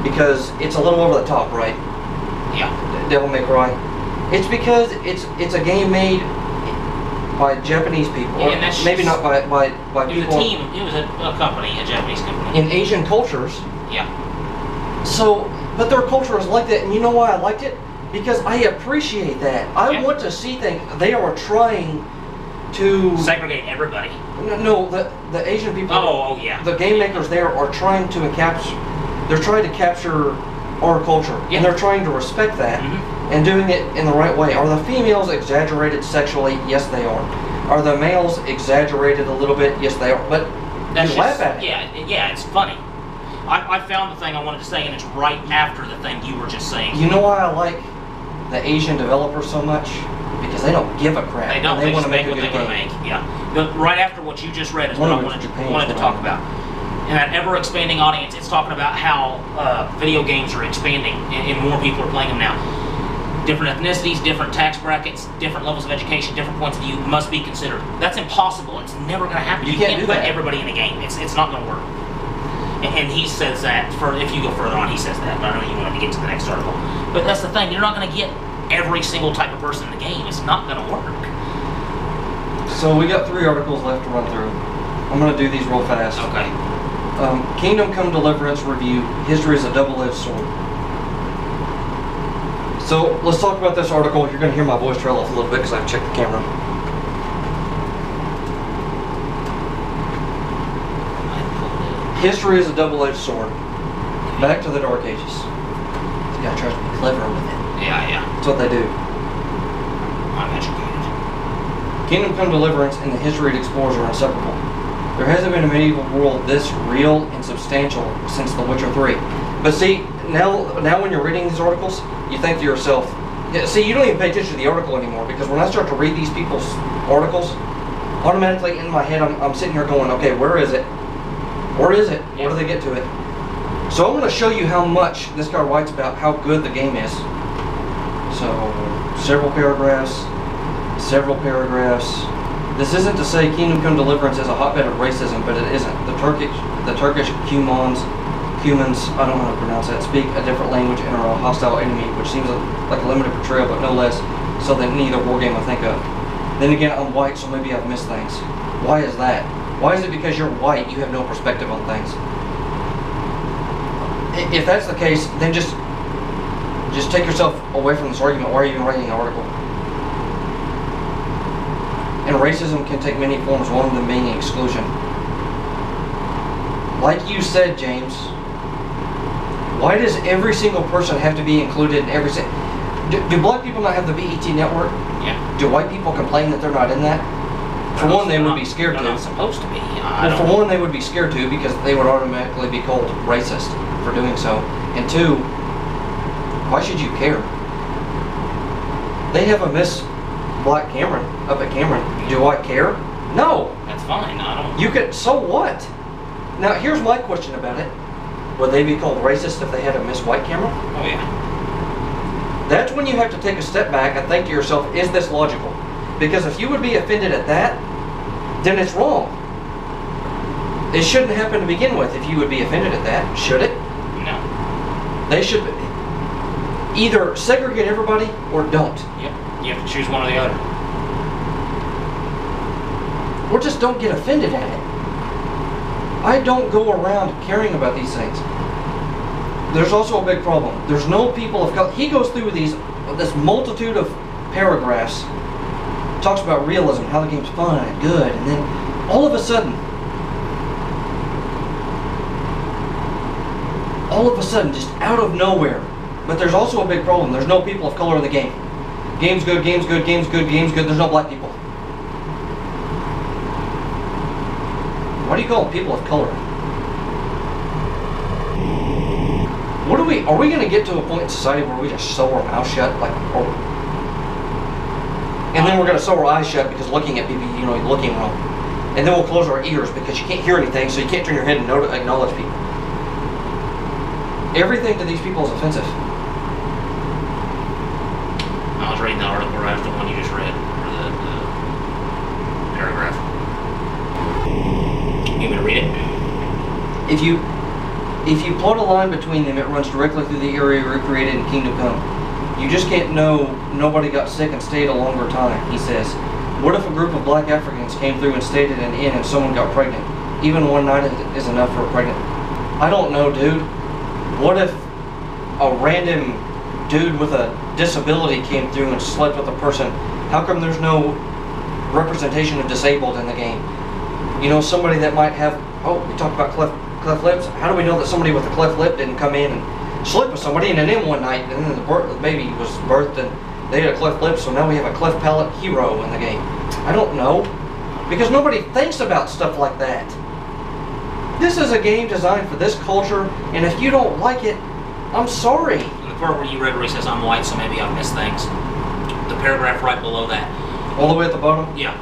[SPEAKER 1] because it's a little over the top, right?
[SPEAKER 2] Yeah.
[SPEAKER 1] Devil May Cry. It's because it's a game made by Japanese people,
[SPEAKER 2] Yeah, and that's
[SPEAKER 1] maybe not by
[SPEAKER 2] It was
[SPEAKER 1] people
[SPEAKER 2] a team. It was a company, a Japanese company.
[SPEAKER 1] in Asian cultures.
[SPEAKER 2] Yeah.
[SPEAKER 1] So, but their culture is like that, and you know why I liked it? Because I appreciate that. I want to see things. They are trying to
[SPEAKER 2] Segregate everybody.
[SPEAKER 1] No, the Asian people.
[SPEAKER 2] Oh, yeah.
[SPEAKER 1] The game makers there are trying to capture. They're trying to capture our culture,
[SPEAKER 2] Yeah.
[SPEAKER 1] and they're trying to respect that and doing it in the right way. Are the females exaggerated sexually? Yes, they are. Are the males exaggerated a little bit? Yes, they are. But you laugh at it.
[SPEAKER 2] Yeah, it's funny. I found the thing I wanted to say, and it's right after the thing you were just saying.
[SPEAKER 1] You know why I like the Asian developers so much? Because they don't give a crap.
[SPEAKER 2] They don't.
[SPEAKER 1] They
[SPEAKER 2] They
[SPEAKER 1] want
[SPEAKER 2] just
[SPEAKER 1] to
[SPEAKER 2] make
[SPEAKER 1] make a
[SPEAKER 2] what they
[SPEAKER 1] good
[SPEAKER 2] want to
[SPEAKER 1] game.
[SPEAKER 2] make. Yeah. But right after what you just read is
[SPEAKER 1] One
[SPEAKER 2] what I
[SPEAKER 1] of
[SPEAKER 2] wanted
[SPEAKER 1] which
[SPEAKER 2] to,
[SPEAKER 1] Japan's
[SPEAKER 2] wanted to talk about. And that ever-expanding audience, it's talking about how video games are expanding and more people are playing them now. Different ethnicities, different tax brackets, different levels of education, different points of view must be considered. That's impossible. It's never going to happen.
[SPEAKER 1] You
[SPEAKER 2] You
[SPEAKER 1] can't
[SPEAKER 2] can't
[SPEAKER 1] do
[SPEAKER 2] put
[SPEAKER 1] that.
[SPEAKER 2] everybody in a game. It's not going to work. And he says that, if you go further on, he says that. But I know you wanted to get to the next article. But that's the thing. You're not going to get every single type of person in the game. It's not going to work.
[SPEAKER 1] So we got 3 articles left to run through. I'm going to do these real fast.
[SPEAKER 2] Okay.
[SPEAKER 1] Kingdom Come Deliverance review. History is a double-edged sword. So let's talk about this article. You're going to hear my voice trail off a little bit because I've checked the camera. History is a double-edged sword. Back to the Dark Ages. This guy tries to be clever with it.
[SPEAKER 2] Yeah.
[SPEAKER 1] That's what they do.
[SPEAKER 2] I'm educated.
[SPEAKER 1] Kingdom Come Deliverance and the history it explores are inseparable. There hasn't been a medieval world this real and substantial since The Witcher 3. But see, now when you're reading these articles, you think to yourself, yeah, see, you don't even pay attention to the article anymore, because when I start to read these people's articles, automatically in my head I'm sitting here going, okay, where is it? Where is it? Where do they get to it? So I'm going to show you how much this guy writes about how good the game is. So, several paragraphs. This isn't to say Kingdom Come Deliverance is a hotbed of racism, but it isn't. The Turkish humans, I don't know how to pronounce that, speak a different language and are a hostile enemy, which seems like a limited portrayal, but no less so than any other war game I think of. Then again, I'm white, so maybe I've missed things. Why is that? Why is it because you're white, you have no perspective on things? If that's the case, then just take yourself away from this argument. Why are you even writing an article? And racism can take many forms, one of them being exclusion. Like you said, James, why does every single person have to be included in every single... Do black people not have the BET network?
[SPEAKER 2] Yeah.
[SPEAKER 1] Do white people complain that they're not in that? For one, they would be scared to.
[SPEAKER 2] They're not supposed to be.
[SPEAKER 1] Well, for one, they would be scared to because they would automatically be called racist for doing so. And two, why should you care? They have a Miss Black Cameron up at Cameron. Do I care? No.
[SPEAKER 2] That's fine. I don't.
[SPEAKER 1] You could. So what? Now, here's my question about it. Would they be called racist if they had a Miss White Cameron?
[SPEAKER 2] Oh yeah.
[SPEAKER 1] That's when you have to take a step back and think to yourself, is this logical? Because if you would be offended at that, then it's wrong. It shouldn't happen to begin with if you would be offended at that, should it?
[SPEAKER 2] No.
[SPEAKER 1] They should either segregate everybody or don't.
[SPEAKER 2] Yep. You have to choose one or the other.
[SPEAKER 1] Or just don't get offended at it. I don't go around caring about these things. There's also a big problem. There's no people of color. He goes through this multitude of paragraphs, talks about realism, how the game's fun and good, and then all of a sudden, just out of nowhere. But there's also a big problem. There's no people of color in the game. Game's good, game's good, game's good, game's good. There's no black people. Why do you call them people of color? Are we going to get to a point in society where we just sew our mouth shut, and then we're going to sew our eyes shut because looking at people, looking wrong? And then we'll close our ears because you can't hear anything, so you can't turn your head and acknowledge people. Everything to these people is offensive.
[SPEAKER 2] I was reading the article right after the one you just read, or the paragraph. You want me to read it?
[SPEAKER 1] If you plot a line between them, it runs directly through the area recreated in Kingdom Come. You just can't know nobody got sick and stayed a longer time, he says. What if a group of black Africans came through and stayed at an inn and someone got pregnant? Even one night is enough for a pregnant. I don't know, dude. What if a random dude with a disability came through and slept with a person? How come there's no representation of disabled in the game? You know, somebody that might have, we talked about cleft lips. How do we know that somebody with a cleft lip didn't come in and sleep with somebody in an inn one night, and then the baby was birthed and they had a cleft lip, so now we have a cleft palate hero in the game? I don't know, because nobody thinks about stuff like that. This is a game designed for this culture, and if you don't like it, I'm sorry.
[SPEAKER 2] In the part where you read where he says, I'm white, so maybe I've missed things. The paragraph right below that.
[SPEAKER 1] All the way at the bottom?
[SPEAKER 2] Yeah.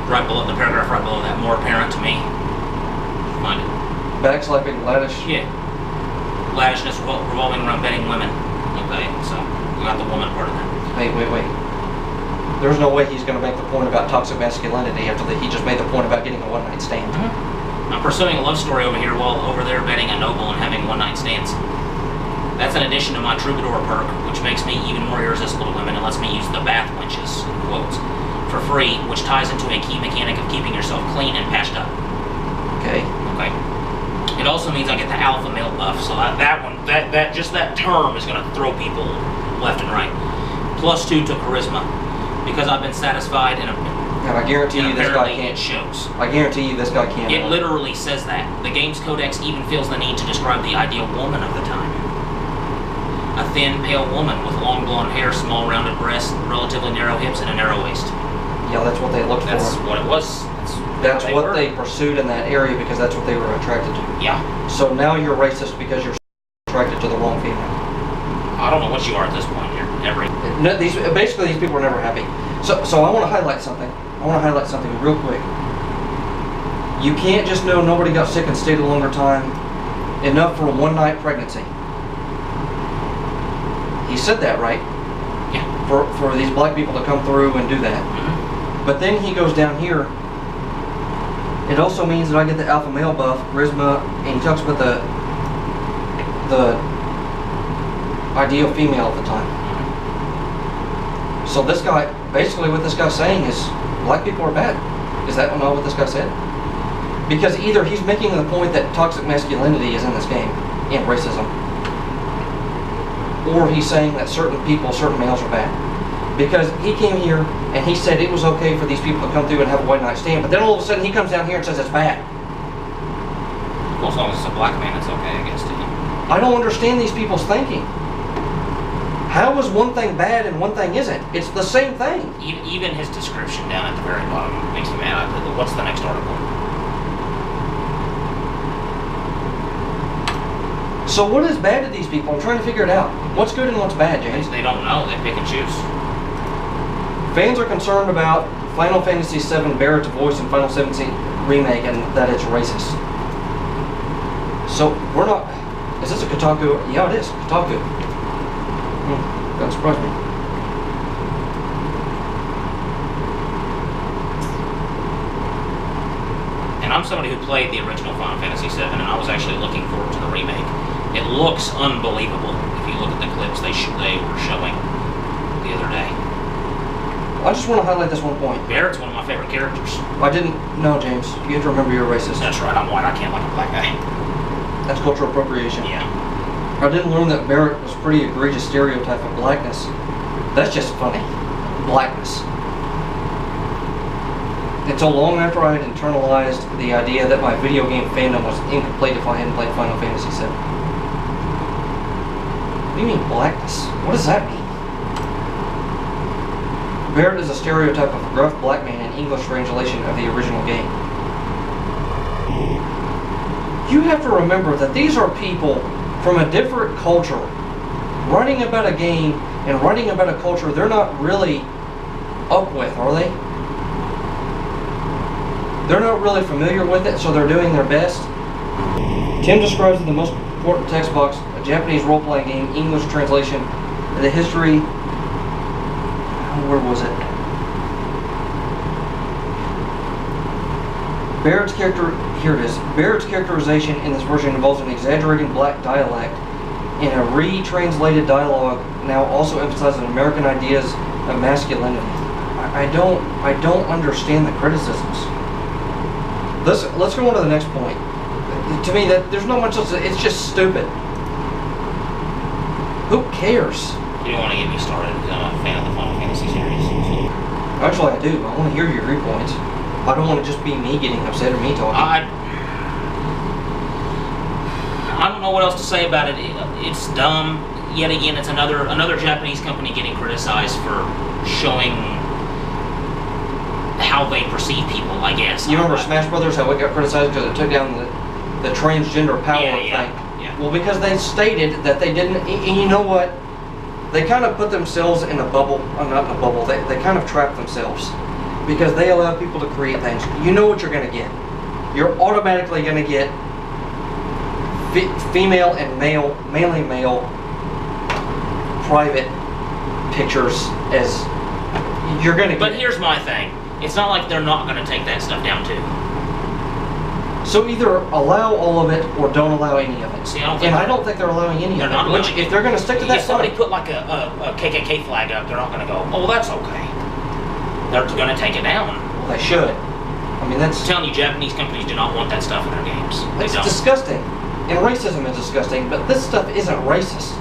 [SPEAKER 2] Right below, the paragraph right below that, more apparent to me. Find it.
[SPEAKER 1] Backslapping laddish?
[SPEAKER 2] Yeah. Laddishness revolving around betting women. Okay, so we got the woman part of that.
[SPEAKER 1] Wait. There's no way he's going to make the point about toxic masculinity after he just made the point about getting a one-night stand.
[SPEAKER 2] Mm-hmm. I'm pursuing a love story over here while over there betting a noble and having one-night stands. That's an addition to my troubadour perk, which makes me even more irresistible to women and lets me use the bath wenches, in quotes, for free, which ties into a key mechanic of keeping yourself clean and patched up.
[SPEAKER 1] Okay.
[SPEAKER 2] It also means I get the alpha male buff, so just that term is going to throw people left and right. +2 to charisma, because I've been satisfied and
[SPEAKER 1] I guarantee you this guy
[SPEAKER 2] apparently
[SPEAKER 1] can't.
[SPEAKER 2] it shows.
[SPEAKER 1] I guarantee you this guy can't.
[SPEAKER 2] It literally says that. The game's codex even feels the need to describe the ideal woman of the time. A thin, pale woman with long blonde hair, small rounded breasts, relatively narrow hips, and a narrow waist.
[SPEAKER 1] Yeah, that's what they looked
[SPEAKER 2] That's
[SPEAKER 1] for.
[SPEAKER 2] what it was.
[SPEAKER 1] That's what they pursued in that area because that's what they were attracted to.
[SPEAKER 2] Yeah.
[SPEAKER 1] So now you're racist because you're attracted to the wrong female.
[SPEAKER 2] I don't know what you are at this point here.
[SPEAKER 1] Basically, these people are never happy. So I want to highlight something. Real quick. You can't just know nobody got sick and stayed a longer time enough for a one-night pregnancy. He said that, right?
[SPEAKER 2] Yeah.
[SPEAKER 1] For these black people to come through and do that.
[SPEAKER 2] Mm-hmm.
[SPEAKER 1] But then he goes down here. It also means that I get the alpha male buff, charisma, and he talks about the ideal female at the time. So this guy, basically what this guy's saying is black people are bad. Is that not what this guy said? Because either he's making the point that toxic masculinity is in this game and racism, or he's saying that certain males are bad. Because he came here and he said it was okay for these people to come through and have a one-night stand, but then all of a sudden he comes down here and says it's bad.
[SPEAKER 2] Well, as long as it's a black man, it's okay, I guess, to him.
[SPEAKER 1] I don't understand these people's thinking. How is one thing bad and one thing isn't? It's the same thing.
[SPEAKER 2] Even his description down at the very bottom makes me mad. What's the next article?
[SPEAKER 1] So what is bad to these people? I'm trying to figure it out. What's good and what's bad, James?
[SPEAKER 2] They don't know. They pick and choose.
[SPEAKER 1] Fans are concerned about Final Fantasy VII Barrett's voice in Final Fantasy Remake and that it's racist. So we're not... Is this a Kotaku? Yeah, it is. Kotaku. That surprised me.
[SPEAKER 2] And I'm somebody who played the original Final Fantasy VII, and I was actually looking forward to the remake. It looks unbelievable if you look at the clips they were showing the other day.
[SPEAKER 1] I just want to highlight this one point.
[SPEAKER 2] Barrett's one of my favorite characters.
[SPEAKER 1] I didn't know, James. You have to remember you're racist.
[SPEAKER 2] That's right, I'm white. I can't like a black guy.
[SPEAKER 1] That's cultural appropriation.
[SPEAKER 2] Yeah.
[SPEAKER 1] I didn't learn that Barrett was a pretty egregious stereotype of blackness. That's just funny. Blackness. Until long after I had internalized the idea that my video game fandom was incomplete if I hadn't played Final Fantasy VII. What do you mean blackness? What does that mean? Barrett is a stereotype of a gruff black man in English translation of the original game. You have to remember that these are people from a different culture writing about a game and writing about a culture they're not really up with, are they? They're not really familiar with it, so they're doing their best. Tim describes in the most important text box a Japanese role-playing game, English translation, the history. Where was it? Baird's character. Here it is. Baird's characterization in this version involves an exaggerating black dialect in a retranslated dialogue. Now also emphasizes American ideas of masculinity. I don't understand the criticisms. Let's go on to the next point. To me, that there's not much else. It's just stupid. Who cares?
[SPEAKER 2] You don't want to get me started because I'm a fan of the Final Fantasy series. So.
[SPEAKER 1] Actually, I do. I want to hear your viewpoints. I don't want to just be me getting upset or me talking.
[SPEAKER 2] I don't know what else to say about it. It's dumb. Yet again, it's another Japanese company getting criticized for showing how they perceive people, I guess.
[SPEAKER 1] You remember Smash Brothers, how it got criticized because it took down the transgender power thing?
[SPEAKER 2] Yeah.
[SPEAKER 1] Well, because they stated that they didn't, and you know what? They kind of put themselves in a bubble, not in a bubble, they kind of trapped themselves. Because they allow people to create things. You know what you're going to get. You're automatically going to get female and male, mainly male, private pictures as you're going to get.
[SPEAKER 2] But here's my thing. It's not like they're not going to take that stuff down too.
[SPEAKER 1] So either allow all of it or don't allow any of it.
[SPEAKER 2] See, I don't think
[SPEAKER 1] they're allowing any of it. Which, if they're going to stick to that,
[SPEAKER 2] if somebody put like a KKK flag up, they're not going to go, oh, well, that's okay. They're going to take it down.
[SPEAKER 1] Well, they should. I mean, that's...
[SPEAKER 2] I'm telling you, Japanese companies do not want that stuff in their games. They don't.
[SPEAKER 1] It's disgusting. And racism is disgusting, but this stuff isn't racist.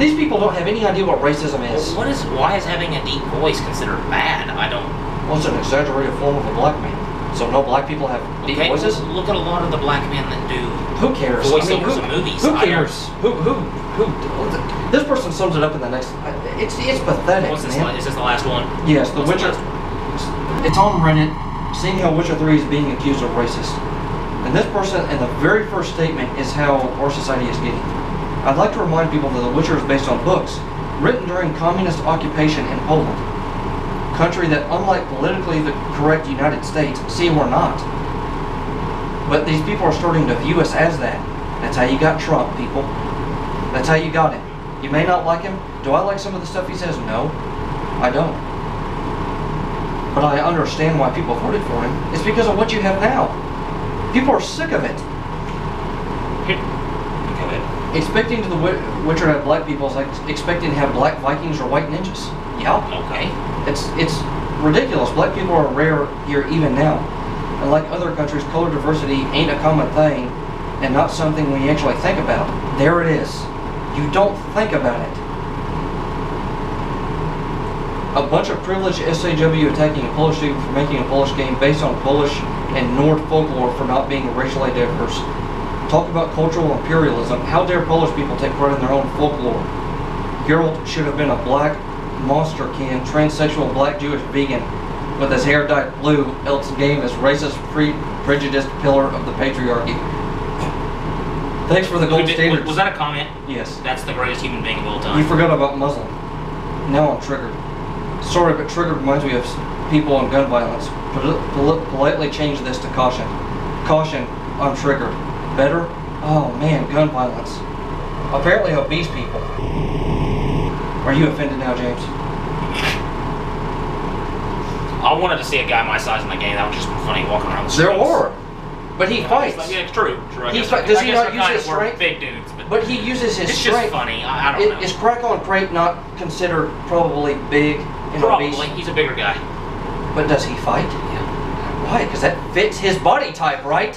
[SPEAKER 1] These people don't have any idea what racism is.
[SPEAKER 2] Well, why is having a deep voice considered bad? I don't...
[SPEAKER 1] Well, it's an exaggerated form of a black man. So no black people have deep voices?
[SPEAKER 2] Look at a lot of the black men that do...
[SPEAKER 1] Who cares?
[SPEAKER 2] Voiceovers of movies.
[SPEAKER 1] Who cares? Who? This person sums it up in the next... It's pathetic,
[SPEAKER 2] Is this the last one?
[SPEAKER 1] Yes, The Witcher... It's on Reddit, seeing how Witcher 3 is being accused of racist. And this person, and the very first statement is how our society is getting. I'd like to remind people that The Witcher is based on books, written during communist occupation in Poland. Country that, unlike politically the correct United States, see we're not. But these people are starting to view us as that. That's how you got Trump, people. That's how you got him. You may not like him. Do I like some of the stuff he says? No, I don't. But I understand why people voted for him. It's because of what you have now. People are sick of it. Expecting to the Witcher to have black people is like expecting to have black Vikings or white ninjas. Yeah.
[SPEAKER 2] Okay.
[SPEAKER 1] It's ridiculous. Black people are rare here even now. And like other countries, color diversity ain't a common thing and not something we actually think about. There it is. You don't think about it. A bunch of privileged SJW attacking a Polish student for making a Polish game based on Polish and Nord folklore for not being racially diverse. Talk about cultural imperialism. How dare Polish people take pride in their own folklore? Geralt should have been a black monster can, transsexual black Jewish vegan with his hair dyed blue, else the game is racist, prejudiced pillar of the patriarchy. Thanks for the gold standards.
[SPEAKER 2] Was that a comment?
[SPEAKER 1] Yes.
[SPEAKER 2] That's the greatest human being of all time.
[SPEAKER 1] You forgot about Muslim. Now I'm triggered. Sorry, but triggered reminds me of people and gun violence. Politely change this to caution. Caution, I'm triggered. Better? Oh man, gun violence. Apparently obese people. Are you offended now, James?
[SPEAKER 2] I wanted to see a guy my size in the game. That would just be funny walking around the streets.
[SPEAKER 1] There are. But he fights.
[SPEAKER 2] Yeah, it's true.
[SPEAKER 1] Does he not use his strength?
[SPEAKER 2] Big dudes.
[SPEAKER 1] But he uses his strength.
[SPEAKER 2] It's just funny. I don't know.
[SPEAKER 1] Is Crack on Crate not considered probably big and
[SPEAKER 2] Probably.
[SPEAKER 1] obese?
[SPEAKER 2] He's a bigger guy.
[SPEAKER 1] But does he fight?
[SPEAKER 2] Yeah.
[SPEAKER 1] Why? Because that fits his body type, right?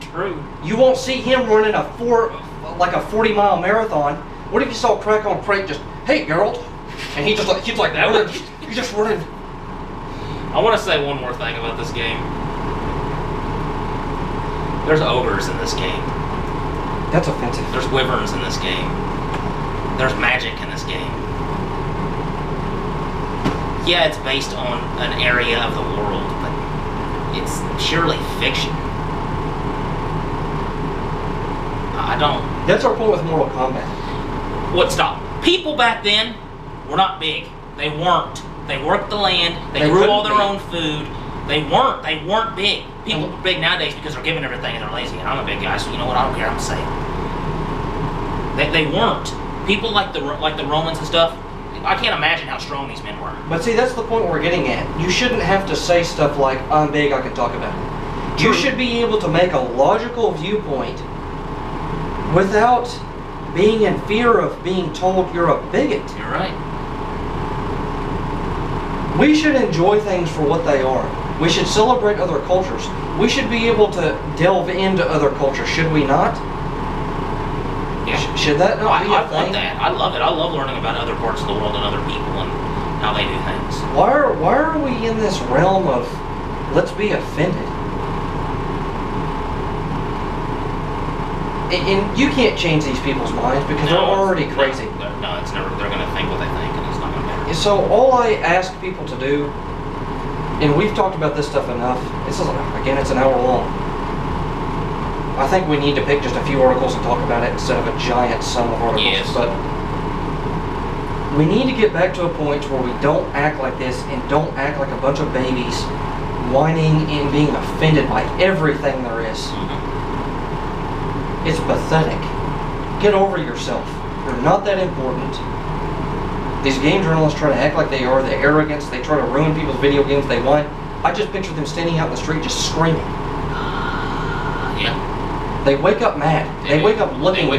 [SPEAKER 2] True.
[SPEAKER 1] You won't see him running a 40-mile marathon. What if you saw Crack on Crate just, hey, Geralt, and he's like that. He's just running.
[SPEAKER 2] I want to say one more thing about this game. There's ogres in this game.
[SPEAKER 1] That's offensive.
[SPEAKER 2] There's wyverns in this game. There's magic in this game. Yeah, it's based on an area of the world, but it's purely fiction. I don't...
[SPEAKER 1] That's our point with Mortal Kombat.
[SPEAKER 2] What, stop? People back then were not big. They weren't. They worked the land. They grew all their own food. They weren't big. People are big nowadays because they're given everything and they're lazy. And I'm a big guy, so you know what? I don't care. I'm gonna say it. They weren't. People like the Romans and stuff. I can't imagine how strong these men were.
[SPEAKER 1] But see, that's the point we're getting at. You shouldn't have to say stuff like, I'm big, I can talk about it.
[SPEAKER 2] True.
[SPEAKER 1] You should be able to make a logical viewpoint without being in fear of being told you're a bigot.
[SPEAKER 2] You're right.
[SPEAKER 1] We should enjoy things for what they are. We should celebrate other cultures. We should be able to delve into other cultures, should we not?
[SPEAKER 2] Yeah.
[SPEAKER 1] Should that not be a
[SPEAKER 2] I
[SPEAKER 1] thing?
[SPEAKER 2] love that. I love it. I love learning about other parts of the world and other people and how they do things.
[SPEAKER 1] Why are we in this realm of let's be offended? And you can't change these people's minds because they're already crazy.
[SPEAKER 2] No, it's never. They're going to think what they think, and it's not going to matter.
[SPEAKER 1] So all I ask people to do, and we've talked about this stuff enough. Again, it's an hour long. I think we need to pick just a few articles and talk about it instead of a giant sum of articles.
[SPEAKER 2] Yes.
[SPEAKER 1] But we need to get back to a point where we don't act like this and don't act like a bunch of babies whining and being offended by everything there is.
[SPEAKER 2] Mm-hmm.
[SPEAKER 1] It's pathetic. Get over yourself. You're not that important. These game journalists try to act like they are. The arrogance. They try to ruin people's video games. They whine. I just picture them standing out in the street just screaming.
[SPEAKER 2] Yeah.
[SPEAKER 1] They wake up mad. They wake up looking
[SPEAKER 2] to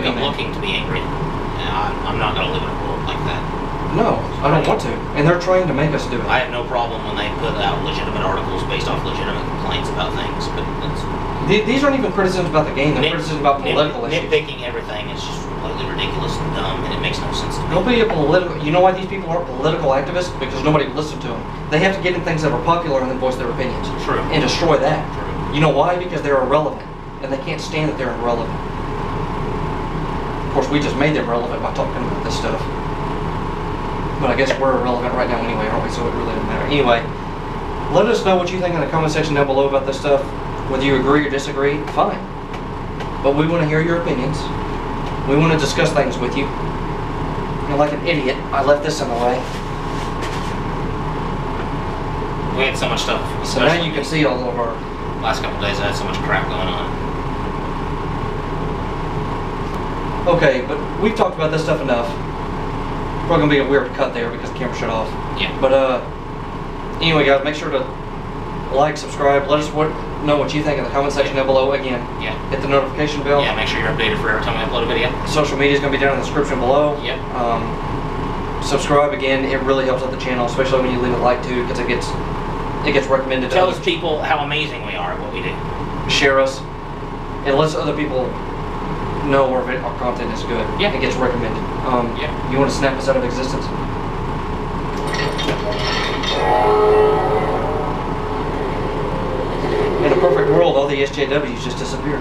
[SPEAKER 2] be angry. I'm not going to live in a world like that.
[SPEAKER 1] No, I don't want to. And they're trying to make us do it.
[SPEAKER 2] I have no problem when they put out legitimate articles based off legitimate complaints about things, but
[SPEAKER 1] these aren't even criticisms about the game. They're criticisms about political issues.
[SPEAKER 2] Nitpicking everything is just completely ridiculous and dumb, and it makes no sense to me.
[SPEAKER 1] Nobody you know why these people aren't political activists? Because nobody would listen to them. They have to get in things that are popular and then voice their opinions.
[SPEAKER 2] True.
[SPEAKER 1] And destroy that.
[SPEAKER 2] True.
[SPEAKER 1] You know why? Because they're irrelevant. And they can't stand that they're irrelevant. Of course, we just made them relevant by talking about this stuff. But I guess we're irrelevant right now anyway, aren't we? So it really doesn't matter. Anyway, let us know what you think in the comment section down below about this stuff. Whether you agree or disagree, fine. But we want to hear your opinions. We want to discuss things with you. And like an idiot, I left this in the way.
[SPEAKER 2] We had so much stuff.
[SPEAKER 1] So now you can see all of our...
[SPEAKER 2] Last couple of days I had so much crap going on.
[SPEAKER 1] Okay, but we've talked about this stuff enough. Probably going to be a weird cut there because the camera shut off.
[SPEAKER 2] Yeah.
[SPEAKER 1] But anyway guys, make sure to like, subscribe, let us know what you think in the comment section down below. Again, hit the notification bell.
[SPEAKER 2] Yeah, make sure you're updated for every time we upload a video.
[SPEAKER 1] Social media is going to be down in the description below.
[SPEAKER 2] Yep.
[SPEAKER 1] Subscribe again, it really helps out the channel, especially when you leave a like too, because it gets recommended to
[SPEAKER 2] Tells people how amazing we are at what we do.
[SPEAKER 1] Share us. It lets other people know our content is good.
[SPEAKER 2] Yeah.
[SPEAKER 1] It gets recommended. You want to snap us out of existence? In a perfect world, all the SJWs just disappeared.